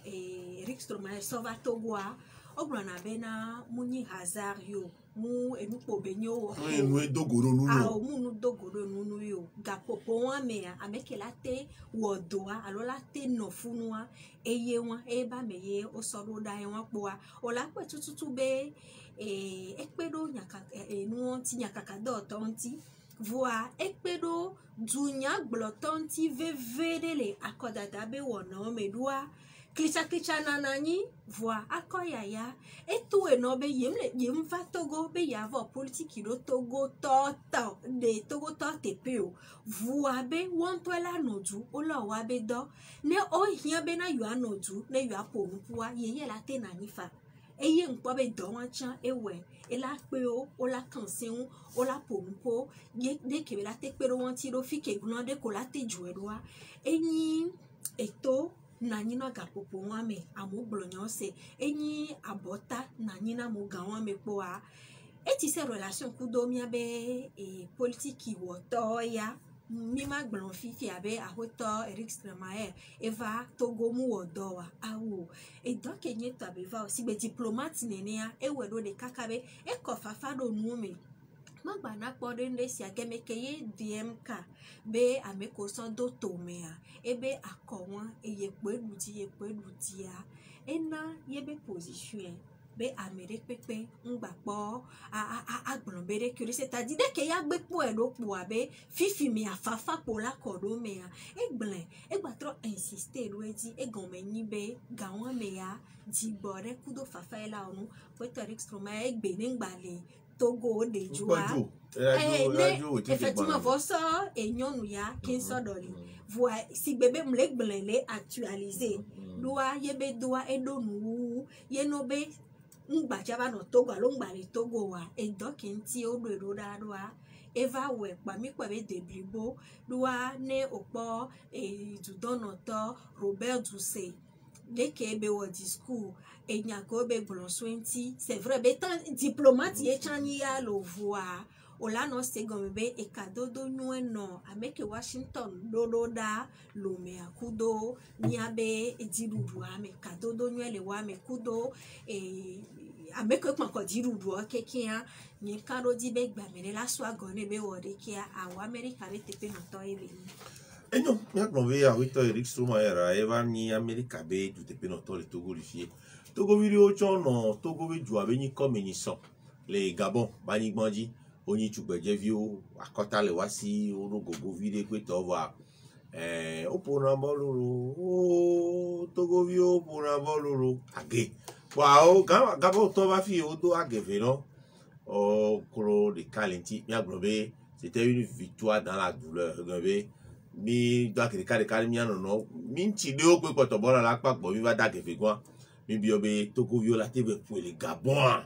Rixtroma so va Togo a obrana bena muni hazard yo mu enupo benyo mu dogoro nunu a mu nu dogoro nunu yo gapopo wa me amekela te wodoa alola te no funua eye wa e ba meye o soro da e wa po a ola pe tututu be ekpedo nyaka nu ti nyaka ka do tonti voa ekpedo dunya glotonti vevedele akodada be wona medua klicha nanani voa akoyaya etu enobe yem va Togo be yavo politique do Togo toto de Togo te peo voa be wonto la nodu ola wa be do ne o hia be na yu anodu ne yu aponupua yeye la te nanifa eye npo be do wan chan ewe ela pe o ola kanseun ola ponupo ye de ke la te pero wan ti do fi ke glande ko la te juedoa enyi eto nanyina gapopo wame amu blonyo se enyi abota nanyina mu gawame po a eti se relation kudo mi abe politique woto ya mi ma gbon fifi abe ahoto Rixtroma eva Togo mu wodo wa awo e donc enye to abe va aussi be diplomate nene ya ewedo de kakabe e kofafa do nume magbana kpode nde si agemeke ye DMK be ameko so do tomea ebe akonwa eye peduti ya ena yebe position be amere pepe ngbagbo agbon bere kiri c'est-à-dire de ke ya gbe po e do po abe fifi mi afafa po la kodo mea egblen egbatro insister lo edi egonmeni be gawan mea di bore kudo fafa ela onu Puerto Rixtroma egbe ningbale Togo de joa effectivement voso enyonu ya kinso doli voa si bebe mlegbele actualiser doa yebe doa edonu ye no be ngba jaba no Togo alo ngba le Togo wa edokinti odo da doa eva we pa mi kwa be deblibo doa ne opo dudono to Robert Duse dès que be wo discours et nyako be glonswenti c'est vrai be tant diplomate ye chani ya lo voa ola no se gombe e kadodo nyueno ameke Washington dodo da lo me akudo nyabe edirudu ame kadodo nyele wa me kudo ameke kwanko dirudu okekia ni karo di be gba mere la so agone be wode kia awa America be tepe no to ebe enyo ya glove ya wito Rixtroma era eva ni America be du tepe no to le Togo rifie Togo video chono Togo be ju abe ni comme ni so le Gabon bani gbanji oni chugbeje vio akota le wasi orogogo video pe to wa opona boloro o Togo vio opona boloro age wa o Gabon to ba fi o do ageve no o kro de calenti ya glove c'était une victoire dans la douleur glove mi do akere kare mi anono mi ti de o pe ko to bola la papo mi va dageve gwan mi bi obe Togo vio la te be pour le Gabon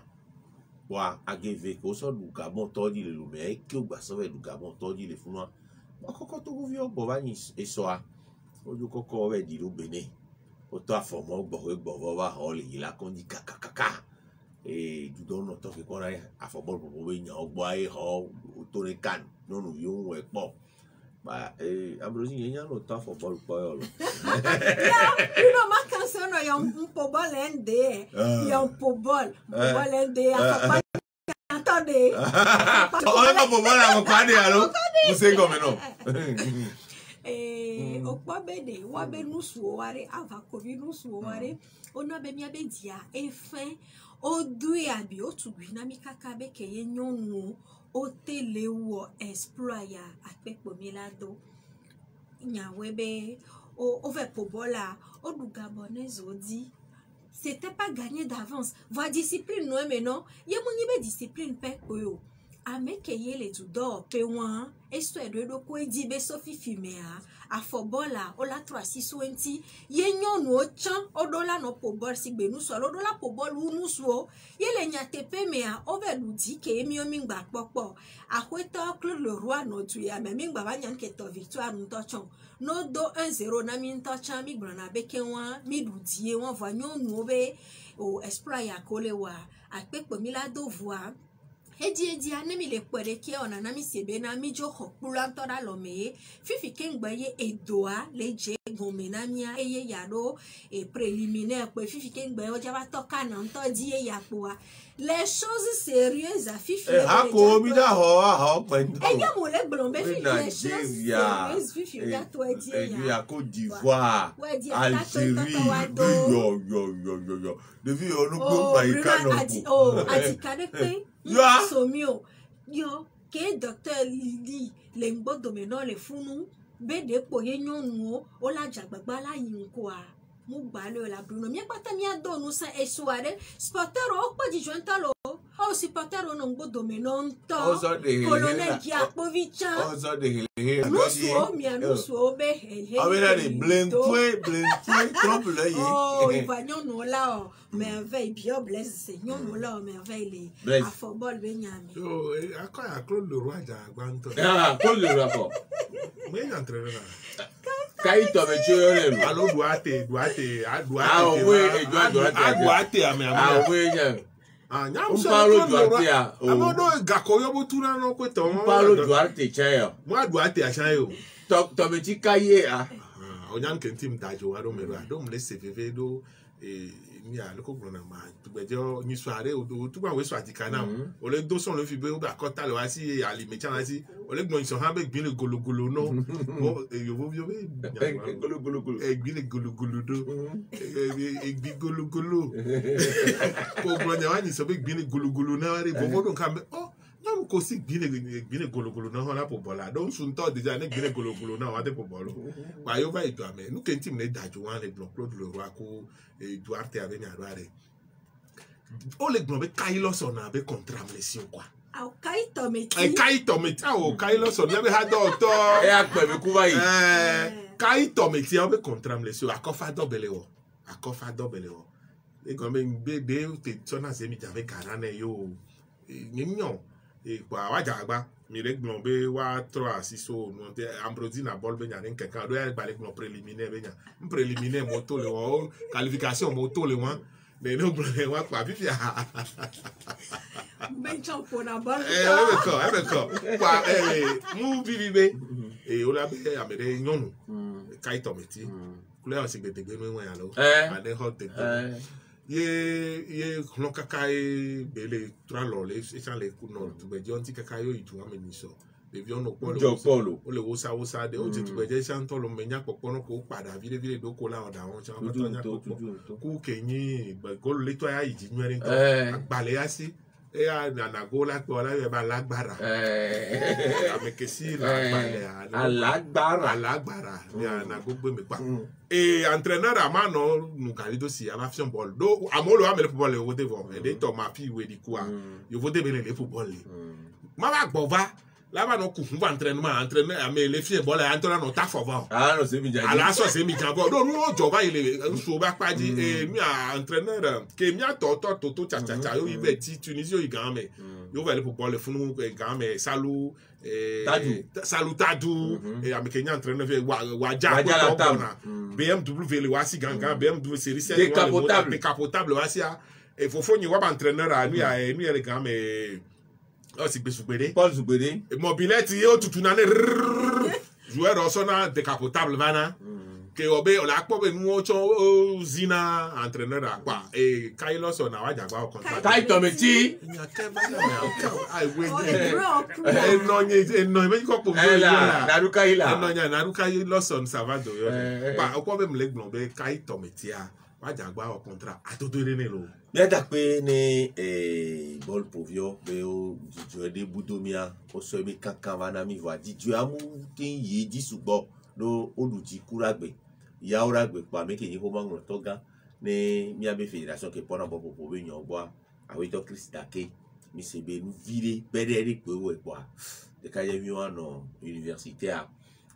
wa ageve ko so du Gabon to di le lu me ki o gba so be du Gabon to di le fun wa koko Togo vio gbo ba ni eso a oju koko we di lo Benin o to afomo gbo wa ho le la kon di kakakaka du don no to ke ko ra afomo bo we yan ogbo ai ho to re kan no nu yo we po ba Ambrosi yen no to afomo po yo lo you know ma canción no yon pobol ende yon pobol ende afa attendez on va pobol a pade alo mo se go me no okpabede wa be nusu ware ava kobi nusu ware ona be mi abedia efen odui abi otugbi na mi kaka be keye nyonu o tele wo explorer apepo mi lado nyawe be au vers Pobola, au Gabonais, dit. C'était pas gagné d'avance. Voir discipline, non, mais non. Il y a mon discipline, père, amekeye le tudor pe wan esto edo do ko di be sofi fimea afobola ola 360 ye nyonu o chan odola no pobol si gbe nu so odola pobol unu so ye le nyate pe mea over du di ke mi o mi gba popo akweto Claude Leroy no tu ya me mi gba ba nyan ke to victoire nu to chon no do 1-0 na mi to chan mi gba na be ke wan mi du di e wan va nyonu be o exploit ya kolewa apepo mi la do voir Edi anemi le kwere ki ona na mi sebe na mi jo hokpula ntora lome fifi kengbaye edoa leje gome na mia eye yado e préliminaire pe fifi kengbaye o jaba toka na nto di e yapoa les choses sérieuses a fifi a ko mi da ho pendo e ya mo le blombe fifi les choses sérieuses fifi ya to di e ya Côte d'Ivoire Algérie yo devi onu go pa ikano atikade pe somio yo ke docteur li le ngbo domino le funu be de po ye nyonu o la jagbagba la yin ko a mu gba le la bruno mi pata mi adonu sa esuare sporter o pa di jontalo o supporter o no ngbo domino nto colonel Giapovica o so de nusu mi anusu be he o vera de blenfue trompe le ye oh il va nyonu la o merveille bien blesse seigneur nous là merveille les à football benyami yo akoya Claude Leroy ja gbanto Claude Leroy ko me entraîneur kai to me cho le alo Duarte ame we nya nyam so Paulo Duarte amodo gakoyo botuna no kweto Paulo Duarte chayo mo Duarte achayo to me ti kaye onyan kentim dajo ado me do me CVV do ni a loko gbona ma tugbejo ni soare o tugba we so atikana o le do son le fi be o ba kota le wa si alimecha la si o le gbon so han be gbin le gologolo no o yo bo be gologolo gbin le gologolo do gbin gologolo ko gbona wa ni so be gbin le gologolo na re bo do kan be oh nam ko si gbin le gologolo na hola po bola don sun to deja ne gbin le gologolo na wa te po bolo wa yo ba ito ame nu kentim ne dajo wan le blon Claude Leroy ko Duarte avec Nyarware. O le gbon be Kailos on a be contramlesion quoi. Au Kaito meti. Kaito meti o Kailos on be ha do to. E a pe me ku ba yi. Kaito meti o be contramlesion akofa dobele o. E kon be te tsona se mi jave karane yo. Nyenyo e kwa wajagba mi le gbon be wa 3-6 no te Ambrosi na bol be nyan nkan do ya gba le gbon préliminaire be nyan préliminaire moto le o qualification moto le wan de no gbon wa pa fifi ben champo na bol e be ko pa mu bibibe e o la be amere nyonu Kaito meti kule o se gbedegbe no wan ya lo ade hot te ye no kakai bele tralo le echan le kuno tugbeje onti kakai yo itu ameniso le vi ono polo o le wosa de o ti tugbeje echan to lo menya popono ko pada vile do ko la oda won chan to nya ku kenyin gol le to ya iji nwere to agbale ya si e a na go la ko la ye ba lágbára amekesi lágbára ni na go gbe mi pa entraîneur amano nu galido si ala fion ball do amolo amele football e wo de vo e de to ma fi we di ku a yo vo de bele le football le ma ba gbova la ba no ku fun entraînement amele fi ball e entraîneur no ta fova no se mi ja ala so se mi jambo do nu ojo ba ile so ba paji mi a entraîneur ke mi a to cha yo ibe ti Tunisia i gan me yo va le football le funu gan me Salutadu et amekenya entraîneur waja BMW le wasi ganga BMW série 7 décapotable wasi et fofo ni wa entraîneur a lui le gan me o si gbesupede Paul Zubede mobilette yo tutunane joueur osona décapotable vana que obe o la po be nu ocho zina entraîneur akwa e Kailos na waja gba o contract Kaito meti ai we no me ko po naruka ila naruka Lawson Savado yo pa o po be mle gbon be Kaito meti a waja gba o contract atodore ne lo bien ta pe ni ball povio be o jijo de budomia o so mi kankan vana mi wa jijo amu tin yi jisugbo lo oluji kuragbe yaura gbe pa me ke ni ho mangro toga ne mi abe fédération ke pona bo po be nyon boa awi to Christa ke mi se be nu vire bedere pe we boa de ka ye mi wan université a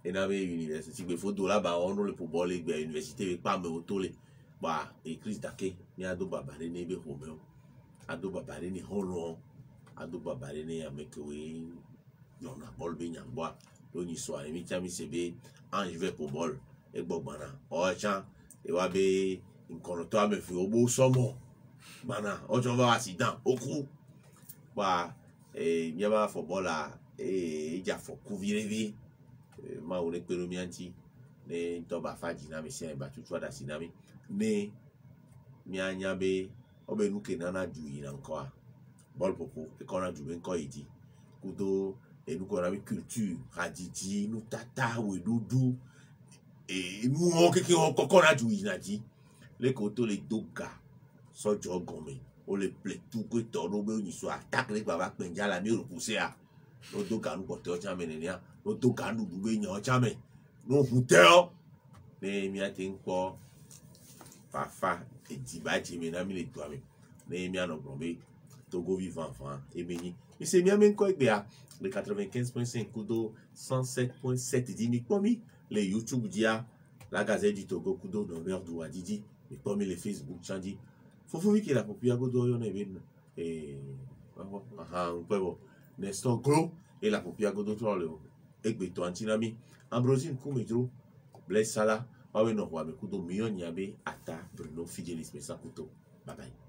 et na be université be fo do la ba on le pour boler be université be pa me otole ba e Christa ke mi ado babare ne be ho me ado babare ni hono ado babare ne ameke we non na bol be nyang boa do ni so mi chami se be ange ve pour bol e gbogbana o chan e wa be nkono to ame fi obo somo bana o jo va accident oku ba mi ba football ja fo ku virevi ma o le pero mi anti ne to ba faji na mi se ba tutu da sinami ne mi anya be o be nu ke nana ju yi na nko a ball popo e kona ju be nko yidi kudo e nu ko na mi culture hadiji nu tata we dudu nu o ke o kokona ju yi na ji le koto le doga sojo gome o le ple tout que todo be ni so attaque le baba penja la mi repousser a no doga nu pote o chame ne nia no doga nu bu be nyan chame no hutel ne mi ati nko fafa e diba jimi na mi le to ami ne mi ano brombe Togo vivant fan e beni mi se mi amen ko egbe a le 95.5 kudo 107.7 di mi komi le YouTube dia la Gazette du Togo kudo no mer du adidi et parmi les Facebook chandi faut que la popia godo yo ne ben un peu bon Nestor Gros et la popia godo to le egbe to antinami Ambrosine Koumedro Blaise Sala awe no wa me kudo million yabe ata Bruno Fidelis Mesa kuto bye bye.